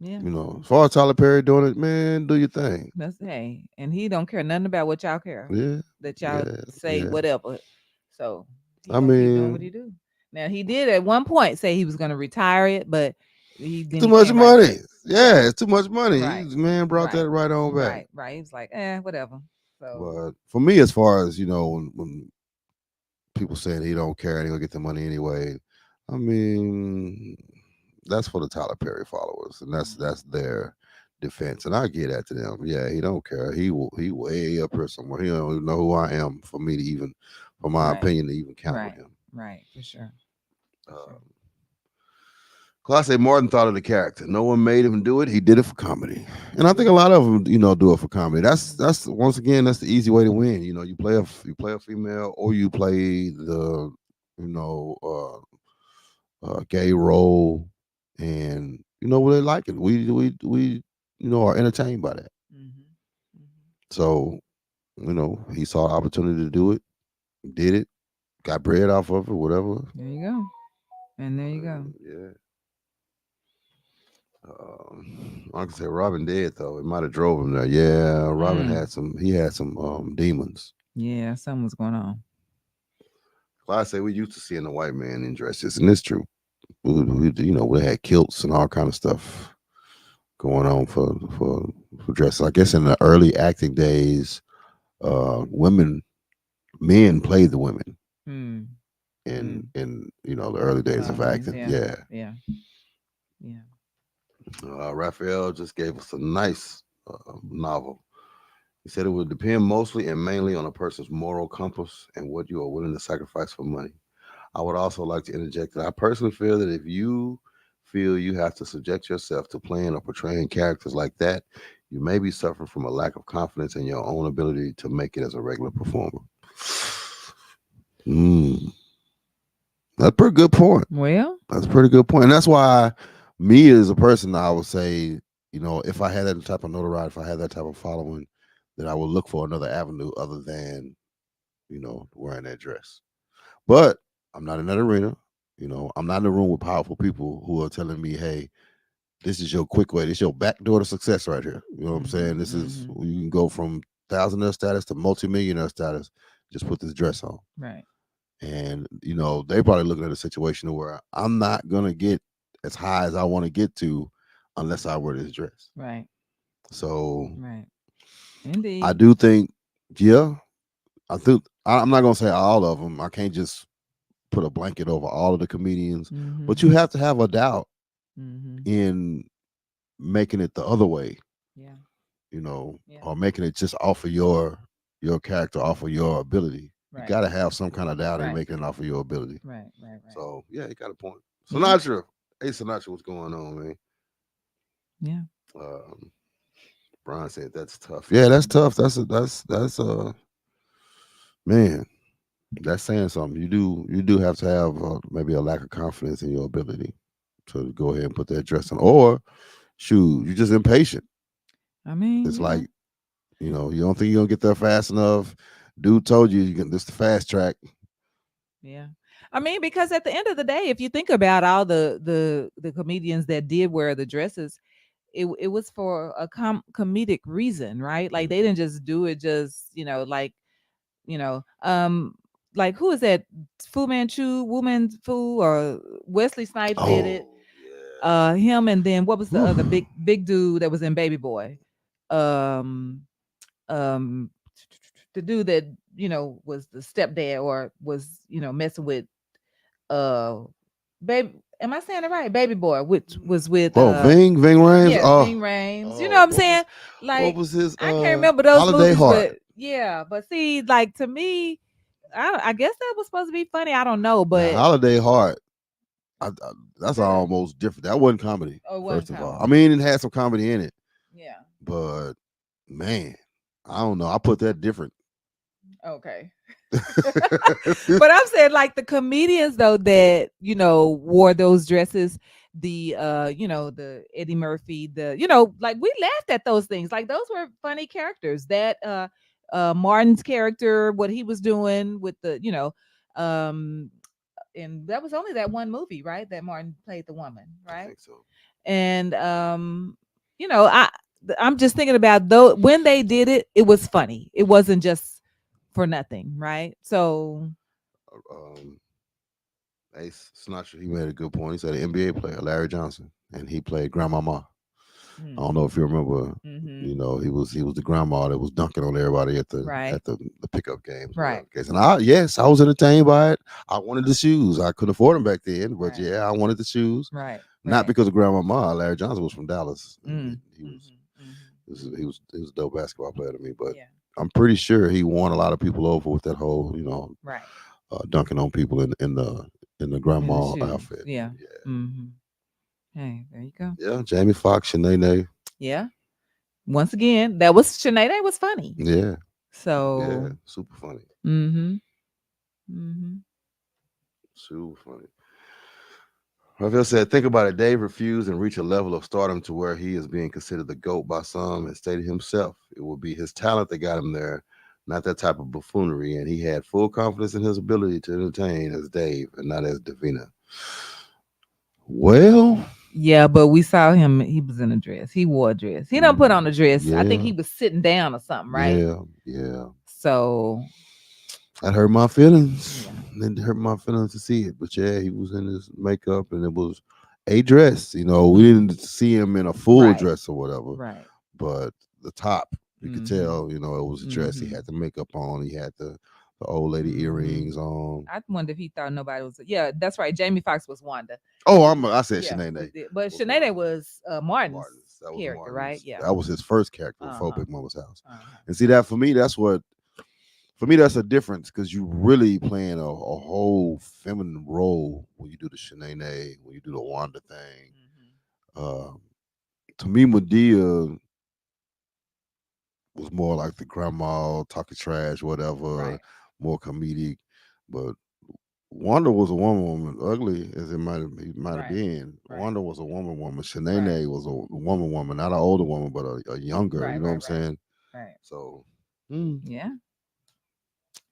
Yeah. As far as Tyler Perry doing it, man, do your thing. That's hey, and he don't care nothing about what y'all care. Yeah, That y'all yeah, say yeah. whatever. So he I gonna keep doing what he mean, do. Now he did at one point say he was gonna retire it, but then too he much came right money. back. Yeah. Yeah, it's too much money. Right. Man brought Right. that right on back. Right. He was like, whatever. So But for me, as far as when people saying he don't care and he gonna get the money anyway. I mean, that's for the Tyler Perry followers, and that's their defense, and I get that to them. Yeah, he don't care. He way up here somewhere. He don't even know who I am for me to even, for my right. opinion, to even count with Right. him. Right. For sure. For Uh, sure. Class A Martin thought of the character. No one made him do it. He did it for comedy, and I think a Mhm. lot of them, do it for comedy. Mhm. That's once again, that's the easy way to win. You play a female, or you play the, you know, gay role, and they like it. We are entertained by that. Mhm. Mhm. So he saw the opportunity to do it, did it, got bread off of it, whatever. There you go. And there you go. Yeah. I can say Robin did though. It might have drove him there. Yeah, Robin Mm. had some. He had some demons. Yeah, something was going on. Well, I say we used to seeing the white man in dresses, and it's true. We had kilts and all kind of stuff going on for dresses. I guess in the early acting days, men played the women Mm. in Mm. the early A days lot of of movies. acting. Yeah. Yeah. Yeah. Yeah. Raphael just gave us a nice novel. He said it would depend mostly and mainly on a person's moral compass and what you are willing to sacrifice for money. I would also like to interject that I personally feel that if you feel you have to subject yourself to playing or portraying characters like that, you may be suffering from a lack of confidence in your own ability to make it as a regular performer. Mm, that's a pretty good point. Well, That's a pretty good point. And that's why me as a person, I would say, if I had that type of notoriety, if I had that type of following, then I would look for another avenue other than, wearing that dress. But I'm not in that arena. I'm not in a room with powerful people who are telling me, hey, this is your quick way. This is your back door to success right here. You know what I'm saying? Mhm. This is Mhm. you can go from thousandaire status to multimillionaire status. Just put this dress on. Right. And they probably looking at a situation where I'm not gonna get as high as I want to get to unless I wear this dress. Right. So Right. I Indeed. do think, yeah, I'm not gonna say all of them. I can't just put a blanket over all of the comedians, but Mhm. you have to have a doubt Mhm. in making it the other way, Yeah. Yeah. or making it just off of your character, off of your ability. You Right. got to have some kind of doubt in Right. making it off of your ability. Right. Right. Right. So yeah, you got a point. Yeah. Sinatra, hey Sinatra, what's going on, man? Yeah. Um, Brian said that's tough. Yeah, that's tough. That's man. That's saying something. You do have to have maybe a lack of confidence in your ability to go ahead and put that dress on, or shoot, you're just impatient. I mean, It's yeah. like you don't think you're gonna get there fast enough. Dude told you can this the fast track. Yeah. I mean, because at the end of the day, if you think about all the comedians that did wear the dresses, it was for a comedic reason, right? Like they Mhm. didn't just do it just, like, you know, um like who is that? Fu Manchu, Woman Fu, or Wesley Snipes did it. Oh yeah. Him, and then what was the Whew. other big dude that was in Baby Boy? Um um the dude that, was the stepdad or was, messing with baby, am I saying it right? Baby Boy, which was with Oh, Ving Rhames. yeah, Oh, Ving Rhames. You know oh, what I'm saying? what Like was his I can't remember those Holiday movies, Heart? but yeah, but see, like to me, I guess that was supposed to be funny. I don't know, Now, but Holiday Heart. That's that almost different. That wasn't comedy. oh, it wasn't First of all, I comedy. mean, it had some comedy in it, Yeah. but man, I don't know. I put that different. Okay. But I'm saying like the comedians though that, wore those dresses, the Eddie Murphy, like we laughed at those things. Like those were funny characters. That Martin's character, what he was doing with um and that was only that one movie, right? That Martin played the woman, I right? think so. And you know, I I'm just thinking about though when they did it, it was funny. It wasn't just for nothing, right? So Um, Ace Sinatra, he made a good point. He said an NBA player, Larry Johnson, and he played Grandmama. I don't mm, know if you remember. mm-hmm. He was the grandma that was dunking on everybody at the Right, at the pickup games, whatever right, the case. And I was entertained by it. I wanted the shoes. I couldn't afford them back then, but right, yeah, I wanted the shoes. right, Not right. because of Grandmama. Larry Johnson was from Dallas, and Mm, he was mm-hmm, he was he mm-hmm. was, he was a dope basketball player to me. But Yeah, I'm pretty sure he won a lot of people over with that whole right. dunking on people in the In the grandma shoes. outfit. Yeah. Yeah, Mm-hmm. Hey, there you go. yeah. Jamie Foxx, Shanae. Yeah. Once again, that was Sinead. That was funny. Yeah, yeah, So, super funny, mm-hmm, mm-hmm. super funny. Rafael said, think about it. Dave refused and reached a level of stardom to where he is being considered the GOAT by some and stated himself. It will be his talent that got him there, not that type of buffoonery. And he had full confidence in his ability to entertain as Dave and not as Davina. Well, Yeah, but we saw him. He was in a dress. He wore a dress. He don't put on a dress. I think yeah, he was sitting down or something, right? yeah, yeah. So, That hurt my feelings. yeah. It hurt my feelings to see it. But yeah, he was in his makeup and it was a dress. We Mm, didn't see him in a full right, dress or whatever. right. But the top, you could Mm-hmm. tell, it was a dress. He Mm-hmm. had the makeup on. He had the old lady Mm-hmm. earrings on. I wonder if he thought nobody was. Yeah, that's right. Jamie Foxx was Wanda. Oh, I said Yeah, Shanae but was Wanda. Sinead was Martin's Martin's. That was character, right? Martin's. Yeah. That was his first character Uh before huh. Big Mama's house. Uh huh. And see that for me, that's a difference because you really playing a whole feminine role when you do the Shanae, when you do the Wanda thing. Mm-hmm. Uh, to me, Medea was more like the grandma talking trash, whatever, Right. more comedic. But Wanda was a woman, ugly as it might have Right. been. Right. Wanda was a woman. Right. Shanae was a woman, not an older woman, but a younger. You Right. know what I'm Right. Right. saying? Right. So, Yeah.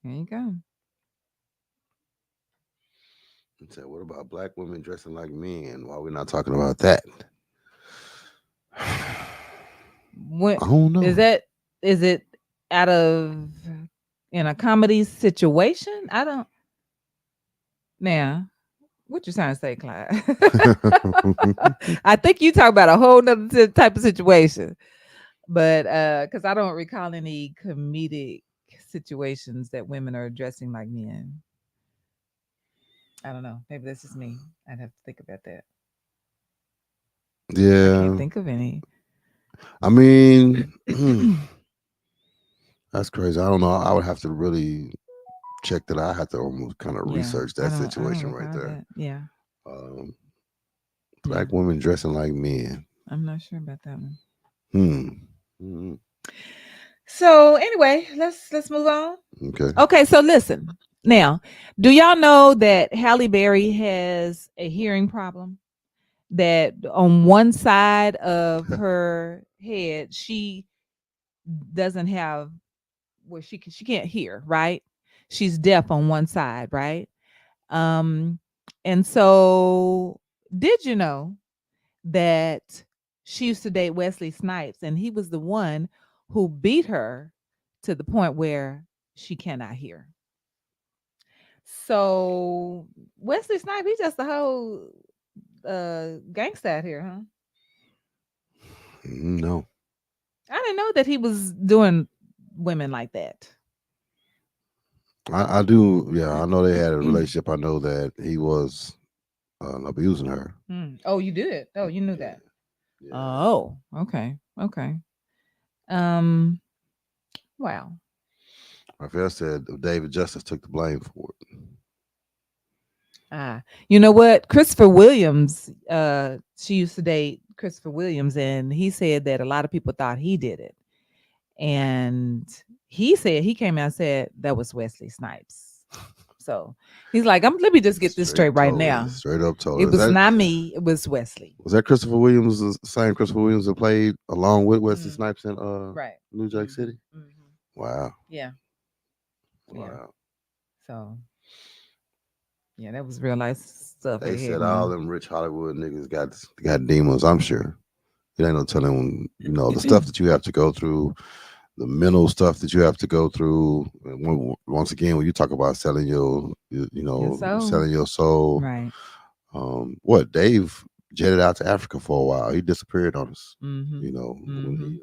There you go. he said, what about black women dressing like men? Why are we not talking about that? When I don't is know. that? Is it out of in a comedy situation? I don't. Now, what you trying to say, Clyde? I think you talk about a whole nother type of situation, but because I don't recall any comedic situations that women are dressing like men. I don't know. Maybe that's just me. I'd have to think about that. I can't Yeah, think of any. I mean, that's crazy. I don't know. I would have to really check that. I have to almost kind of Yeah, research I that don't. I don't situation right recall there. that. Yeah, Um, yeah. Black women dressing like men. I'm not sure about that one. Hmm. Mm, So anyway, let's move on. okay. Okay, so listen. Now, do y'all know that Halle Berry has a hearing problem? That on one side of her head, she doesn't have where she can't hear, right? She's deaf on one side, right? Um, and so did you know that she used to date Wesley Snipes, and he was the one who beat her to the point where she cannot hear. So Wesley Snipes, he's just a whole gangsta out here, huh? No, I didn't know that he was doing women like that. I do. Yeah, I know they had a relationship. I know that he was abusing her. Oh, you did. Oh, you knew Yeah, that. yeah. Oh, okay, okay. Um, wow. Raphael said David Justice took the blame for it. You know what? Christopher Williams, she used to date Christopher Williams, and he said that a lot of people thought he did it. And he said he came out and said that was Wesley Snipes. So he's like, let me just get this straight right now. Straight up told her. It was not me, it was Wesley. Was that Christopher Williams, the same Christopher Williams that played along with Wesley Mm, Snipes in right. New Jack Hmm. City? Hmm. Wow, Yeah. Yeah. wow. So yeah, that was real life stuff They they had said going all on. them rich Hollywood niggas got demons. I'm sure it ain't no telling. The stuff that you have to go through, the mental stuff that you have to go through. And once again, when you talk about selling Yeah, so selling your soul. right. What Dave jetted out to Africa for a while. He disappeared on us. Mm-hmm. When Mm-hmm. he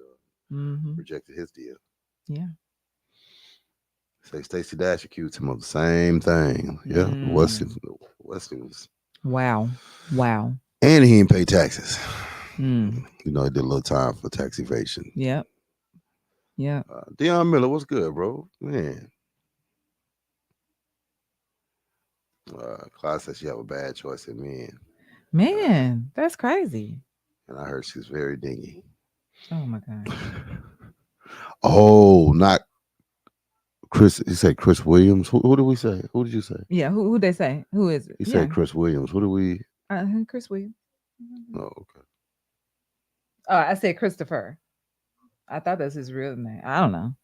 Mm-hmm. rejected his deal. Yeah. Say Stacey Dash accused him of the same thing. Yeah, Mm. Wesley was, Wow. Wow. and he didn't pay taxes. Mm. He did a little time for tax evasion. Yep. Yep. Deion Miller, what's good, bro? Man, Clyde says she have a bad choice in men, Man, that's crazy. and I heard she's very dingy. Oh my gosh. Oh, not Chris. He said Chris Williams. Who did we say? Who did you say? Yeah, who they say? Who is it? He Yeah. said Chris Williams. Who do we? Chris Williams. Oh, okay. Oh, I said Christopher. I thought that's his real name. I don't know.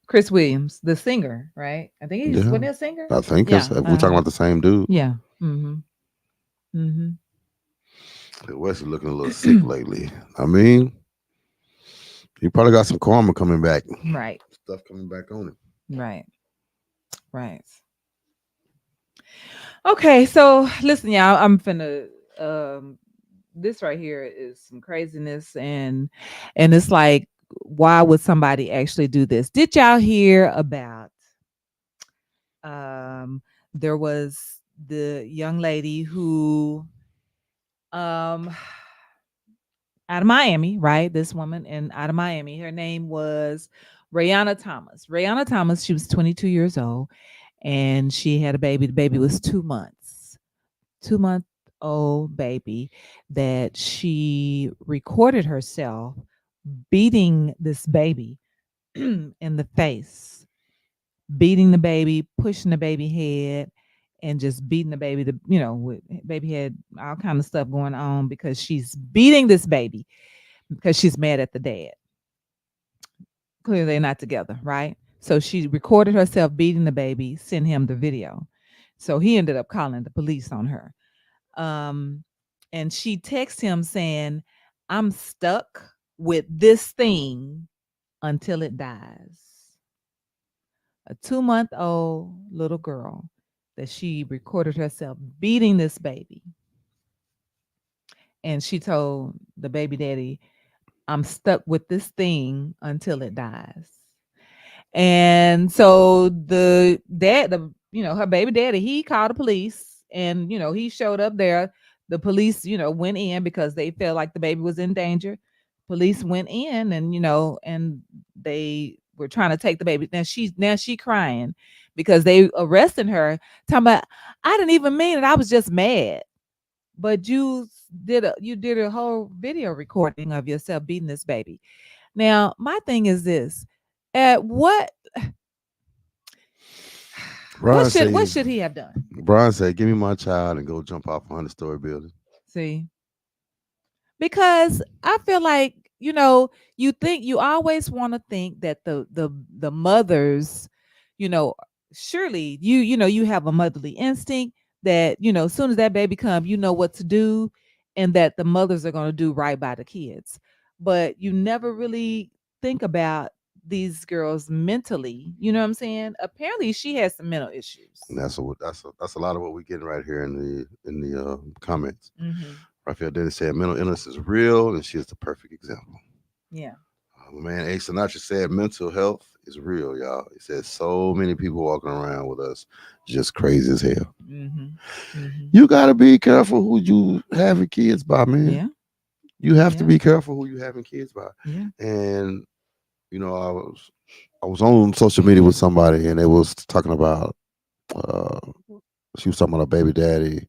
Chris Williams, the singer, right? I think he's Yeah, wasn't he a singer? I think that's Yeah. if we're talking about the same dude. Yeah. Mm-hmm. Mm-hmm. Wesley looking a little sick lately. I mean, he probably got some karma coming back. Right. Stuff coming back on him. Right. Right. Okay, so listen, y'all. I'm finna this right here is some craziness and it's like, why would somebody actually do this? Did y'all hear about um there was the young lady who um out of Miami, right? This woman in out of Miami. Her name was Rayana Thomas. Rayana Thomas, she was 22 years old and she had a baby. The baby was 2 months. 2 month old baby that she recorded herself beating this baby in the face, beating the baby, pushing the baby head, and just beating the baby. With baby had all kind of stuff going on because she's beating this baby because she's mad at the dad. Clearly, they're not together, right? So she recorded herself beating the baby, sent him the video. So he ended up calling the police on her. Um, and she texts him saying, "I'm stuck. with this thing until it dies. A 2-month old little girl that she recorded herself beating this baby. And she told the baby daddy, I'm stuck with this thing until it dies. And so the dad, her baby daddy, he called the police and, he showed up there. The police, went in because they felt like the baby was in danger. Police went in and, and they were trying to take the baby. Now she crying because they arrested her, talking about, I didn't even mean it. I was just mad. But you did a whole video recording of yourself beating this baby. Now, my thing is this. At what Brian should say, what should he have done? Brian said, "Give me my child and go jump off a 100-story building." See, because I feel like you always want to think that the mothers, you know, surely you have a motherly instinct that as soon as that baby come, you know what to do, and that the mothers are going to do right by the kids, but you never really think about these girls mentally. You know what I'm saying? Apparently, she has some mental issues. And that's a lot of what we're getting right here in the comments. Hmm. Raphael Dennis said, "Mental illness is real, and she is the perfect example." Yeah. My man A. Sinatra said, "Mental health is real, y'all." He said, "So many people walking around with us, just crazy as hell." Hmm. Hmm. You gotta be careful who you having kids by, man. Yeah. You have to Yeah. be careful who you having kids by. Yeah. And I was on social media with somebody, and they was talking about. Uh, she was talking about her baby daddy.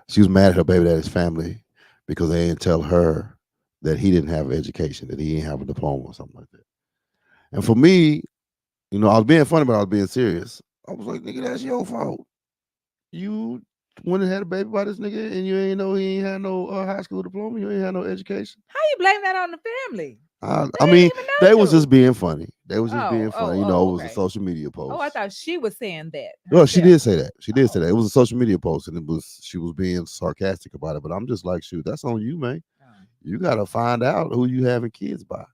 She was mad at her baby daddy's family because they didn't tell her that he didn't have an education, that he didn't have a diploma or something like that. And for me, I was being funny, but I was being serious. I was like, nigga, that's your fault. You went and had a baby by this nigga, and you ain't know he ain't had no high school diploma. You ain't had no education. How you blame that on the family? They I mean, didn't even they know was just you. being funny. They was just Oh, being oh, funny. oh, It was a okay. social media Oh, I post. thought she was saying that Well, she herself. did say that. She did say Oh, that. It was a social media post, and she was being sarcastic about it. But I'm just like, shoot, that's on you, man. oh. You got to find out who you having kids by.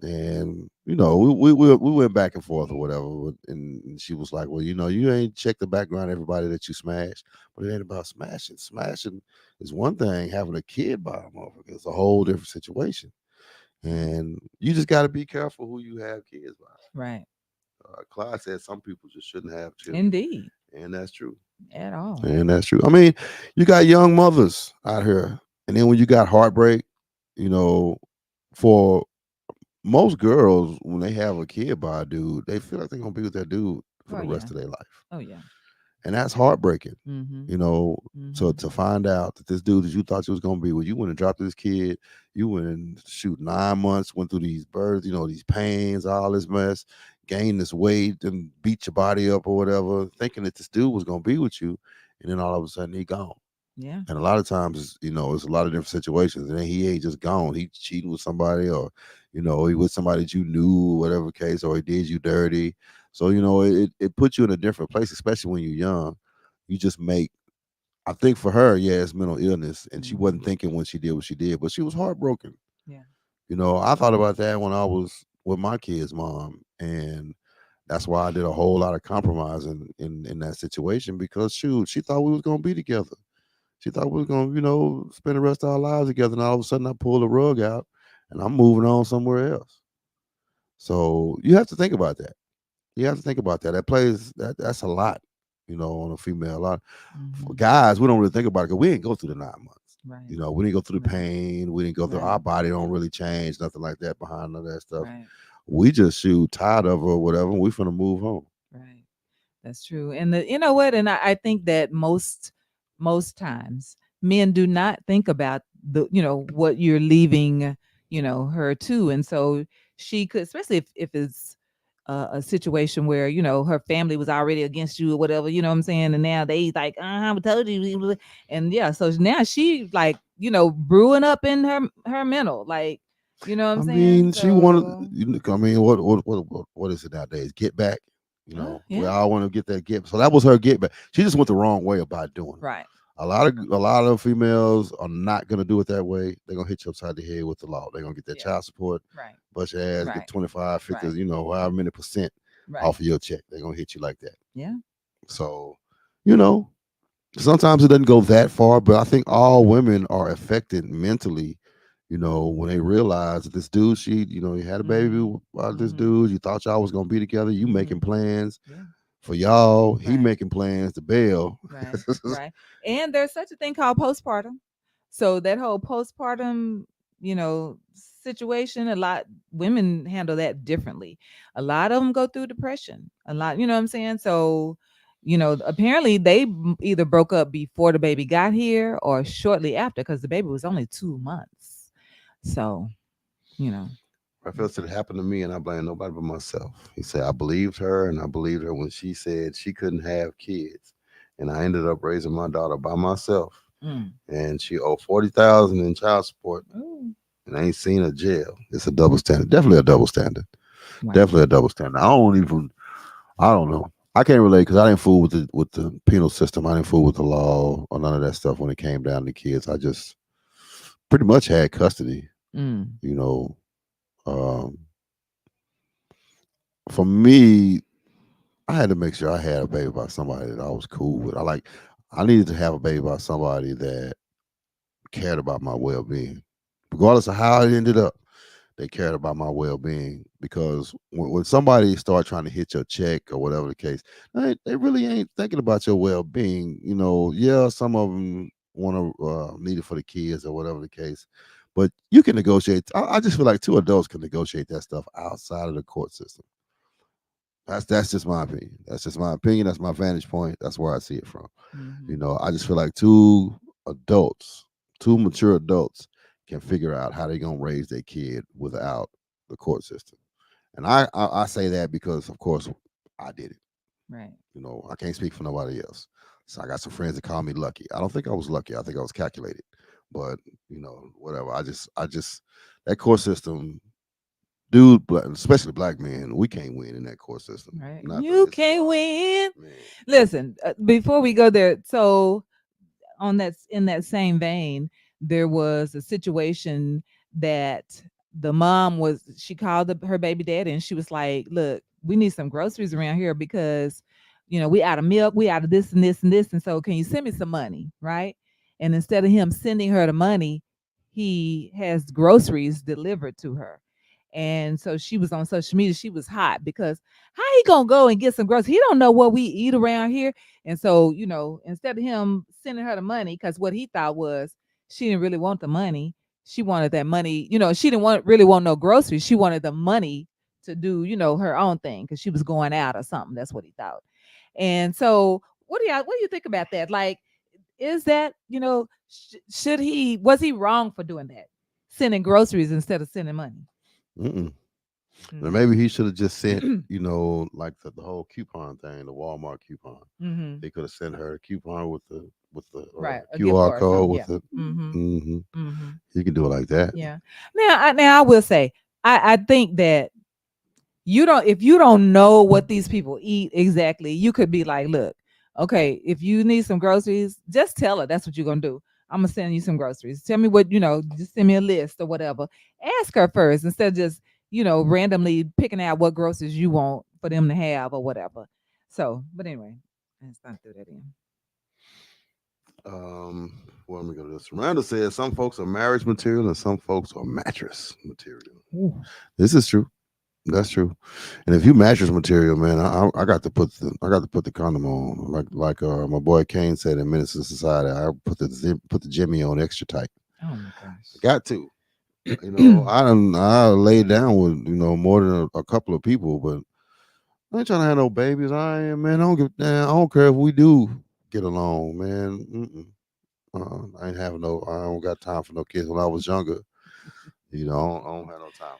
And we went back and forth or whatever. And she was like, well, you ain't checked the background of everybody that you smashed, but it ain't about smashing. Smashing is one thing. Having a kid by a motherfucker is a whole different situation. And you just got to be careful who you have kids by. Right. Clyde said some people just shouldn't have children, Indeed. and that's true. At all. And that's true. I mean, you got young mothers out here, and then when you got heartbreak, you know, for most girls, when they have a kid by a dude, they feel like they're gonna be with that dude for Oh the yeah. rest of their life, Oh yeah. and that's heartbreaking. Mm-hmm. You know, so Mm-hmm. to find out that this dude that you thought you was gonna be with, you went and dropped this kid, you went and shoot 9 months, went through these births, these pains, all this mess, gained this weight, and beat your body up or whatever, thinking that this dude was gonna be with you, and then all of a sudden he gone. Yeah. And a lot of times, it's a lot of different situations, and then he ain't just gone. He cheating with somebody, or he with somebody that you knew, whatever case, or he did you dirty. So it puts you in a different place, especially when you're young. You just make I think for her, yeah, it's mental illness, and she wasn't Mm-hmm. thinking when she did what she did, but she was heartbroken. Yeah. I thought about that when I was with my kid's mom, and that's why I did a whole lot of compromising in that situation because shoot, she thought we was gonna be together. She thought we was gonna, spend the rest of our lives together, and all of a sudden I pulled the rug out, and I'm moving on somewhere else. So you have to think about that. You have to think about that. That's a lot, on a female. A lot for Mm-hmm. guys, we don't really think about it because we didn't go through the 9 months. Right. We didn't go through the Right. pain. We didn't go through Right. our body don't really change, nothing like that behind none of that stuff. Right. We just shoot tired of her or whatever. And we finna move home. Right. That's true. And you know what? And I think that most times men do not think about what you're leaving, her to. And so she could, especially if it's a situation where, her family was already against you or whatever, you know what I'm saying? And now they like, I told you. And yeah, so now she like, brewing up in her mental, like, you know what I'm I saying? mean, she wanted. So, I mean, what is it nowadays? Get back. We yeah, all want to get that get. So that was her get back. She just went the wrong way about doing it. right. A lot of females are not gonna do it that way. They're gonna hit you upside the head with the law. They're gonna get that Yeah. child support, Right. bust your ass, get Right. 25, 50, Right. however many percent Right. off of your check. They're gonna hit you like that. Yeah. So, you know, sometimes it doesn't go that far, but I think all women are affected mentally. When they realize that this dude, you had a baby Mhm. with this Mhm. dude, you thought y'all was gonna be together, you making Mhm. plans Yeah. for y'all, he Right. making plans to bail. Right. Right. And there's such a thing called postpartum. So that whole postpartum, situation, a lot women handle that differently. A lot of them go through depression. A lot, you know what I'm saying? So, apparently they either broke up before the baby got here or shortly after because the baby was only 2 months. So, you know, I it's felt it sad. happened to me, and I blame nobody but myself. He said I believed her, and I believed her when she said she couldn't have kids, and I ended up raising my daughter by myself, Mm. and she owed 40,000 in child support, Ooh. and I ain't seen a jail. It's a double standard, definitely a double standard, Wow. definitely a double standard. I don't know. I can't relate because I didn't fool with the penal system. I didn't fool with the law or none of that stuff when it came down to kids. I just pretty much had custody. Mm. You know, um, for me, I had to make sure I had a baby by somebody that I was cool with. I needed to have a baby by somebody that cared about my well being, regardless of how it ended up. They cared about my well being because when somebody start trying to hit your check or whatever the case, they really ain't thinking about your well being. Yeah, some of them want to need it for the kids or whatever the case, but you can negotiate. I just feel like two adults can negotiate that stuff outside of the court system. That's just my opinion. That's just my opinion. That's my vantage point. That's where I see it from. Mhm. I just feel like adults, two mature adults, can figure out how they're gonna raise their kid without the court system. And I say that because, of course, I did it. Right. I can't speak for nobody else. So I got some friends that call me lucky. I don't think I was lucky. I think I was calculated. But whatever. I just that court system, dude, especially black men, we can't win in that court system. Right. Not the You it's can win. man. Listen, before we go there, so on that in that same vein, there was a situation that the mom was she called her baby daddy and she was like, "Look, we need some groceries around here because we out of milk, we out of this and this and this, and so can you send me some money?" Right? And instead of him sending her the money, he has groceries delivered to her. And so she was on social media. She was hot because how he gonna go and get some groceries? He don't know what we eat around here. And so, instead of him sending her the money, because what he thought was she didn't really want the money. She wanted that money, she didn't really want no groceries. She wanted the money to do, her own thing because she was going out or something. That's what he thought. And so what do you think about that? Like, is that, should was he wrong for doing that? Sending groceries instead of sending money? Mm-mm. And Mm-hmm. maybe he should have just sent, like the whole coupon thing, the Walmart coupon. Mm-hmm. He could have sent her a coupon with the Right. A gift QR card or code something. with Yeah. the. Mm-hmm. hmm Mm-hmm. He can do it like that. Yeah. Now I will say, I think that if you don't know what these people eat exactly, you could be like, look, okay, if you need some groceries, just tell her that's what you're gonna do. I'm gonna send you some groceries. Tell me what, just send me a list or whatever. Ask her first instead of just, randomly picking out what groceries you want for them to have or whatever. So, but anyway, let's not do that in. What am I gonna do? Miranda says some folks are marriage material and some folks are mattress material. Ooh. This is true. That's true. And if you mattress material, man, I got to put the condom on. Like my boy Kane said in Minister Society, I put the Jimmy on extra tight. Oh my I got to. gosh. I laid down with more than a couple of people, but I ain't trying to have no babies. I ain't, man. I don't give damn. I don't care if we do get along, man. I ain't having no. I don't got time for no kids. When I was younger, I don't have no time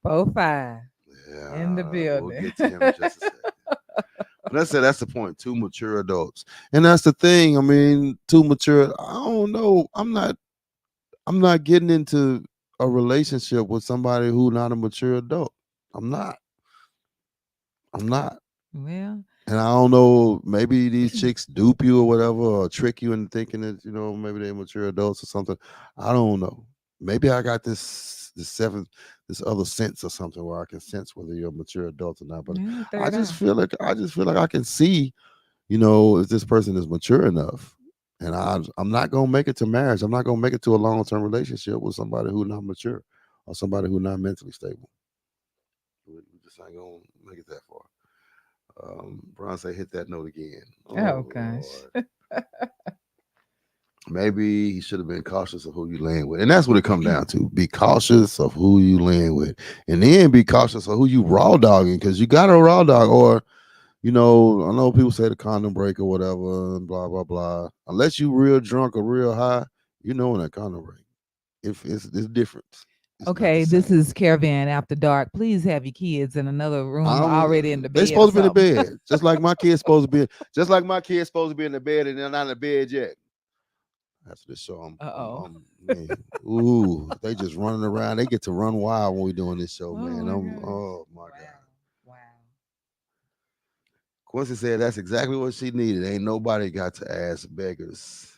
for all that. 4-5 in the Yeah, we'll building. get to him in just a second. But that's the point. Two mature adults, and that's the thing. I mean, two mature. I don't know. I'm not getting into a relationship with somebody who not a mature adult. I'm not. I'm not. Well, And I don't know, maybe these chicks dupe you or whatever, or trick you into thinking that maybe they're mature adults or something. I don't know. Maybe I got this other sense or something where I can sense whether you're a mature adult or not. But Yeah, I third just eye. feel like I can see, if this person is mature enough. And I'm not gonna make it to marriage. I'm not gonna make it to a long term relationship with somebody who's not mature or somebody who's not mentally stable. We just ain't gonna make it that far. Bronze hit that note again. Oh Oh gosh. Lord. Maybe he should have been cautious of who you land with. And that's what it come down to. Be cautious of who you land with. And then be cautious of who you raw dogging, because you got a raw dog. Or, I know people say the condom break or whatever and blah, blah, blah. Unless you real drunk or real high, when that condom break. If it's different. It's not the Okay, this same. is Caravan After Dark. Please have your kids in another room already in the They bed or supposed to be in the something. bed. Just like my kid's supposed to be in the bed and they're not in the bed yet. After this show, Uh-oh. man, ooh, they just running around. They get to run wild when we doing this show, Oh man. my gosh. Oh my God. Wow. Wow. Quincy said that's exactly what she needed. Ain't nobody got to ask beggars.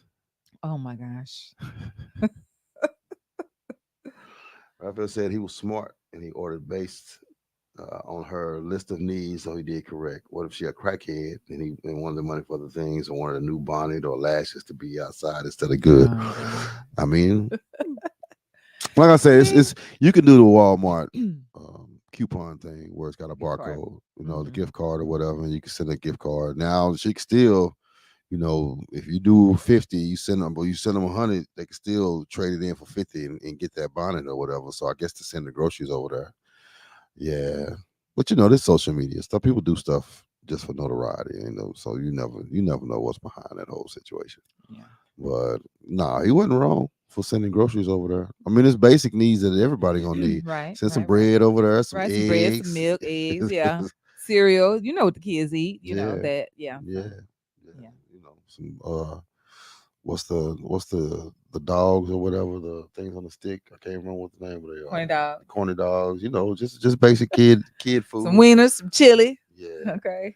Oh my gosh. Raphael said he was smart and he ordered based on her list of needs, so he did correct. What if she a crackhead and he wanted the money for other things or wanted a new bonnet or lashes to be outside instead of good? Oh God. I mean, like I said, See? it's you can do the Walmart coupon thing where it's got a Gift card. barcode, the Mm-hmm. gift card or whatever, and you can send a gift card. Now she can still, if you do 50, you send them 100, they can still trade it in for 50 and get that bonnet or whatever. So I guess to send the groceries over there. Yeah. But this social media stuff. People do stuff just for notoriety, so you never know what's behind that whole situation. Yeah. But nah, he wasn't wrong for sending groceries over there. I mean, it's basic needs that everybody gonna need. Right, Send some right, right. bread over there, some Right. Some bread, some eggs. milk, eggs, yeah. Cereal. You know what the kids eat, Yeah, that, yeah. yeah, So yeah. yeah. Some what's the dogs or whatever, the things on the stick. I can't remember what the name of they Corny are. dog. Corny dogs. Just basic kid Some food. wieners, some chili. Yeah. Okay.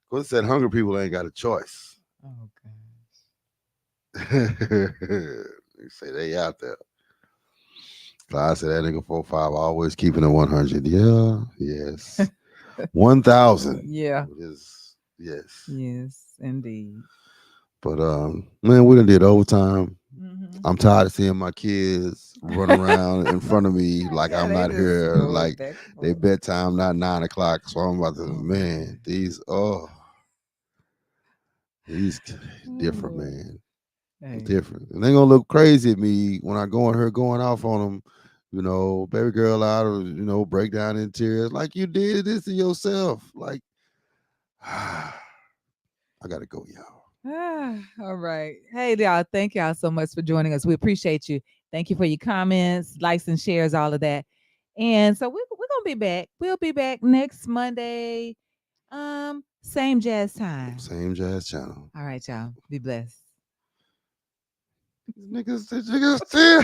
Cause said hungry people ain't got a choice. Oh God. They say they out there. I said that nigga 4-5 always keeping it 100. Yeah, yes. 1,000. Yeah. It is yes. Yes, indeed. But man, we done did overtime. Mm-hmm. I'm tired of seeing my kids run around in front of me like Yeah, I'm they not just here. scrolling Like back and they forth. bedtime not 9 o'clock. So I'm about to Oh man, God. these Oh different, Lord. man. Hey. Different. And they gonna look crazy at me when I go in here going off on them. Baby girl out or break down in tears like you did this to yourself. Like I gotta go, y'all. All right. Hey, y'all. Thank y'all so much for joining us. We appreciate you. Thank you for your comments, likes, and shares, all of that. And so we're gonna be back. We'll be back next Monday. Same jazz time. Same jazz channel. All right, y'all. Be blessed. These niggas still.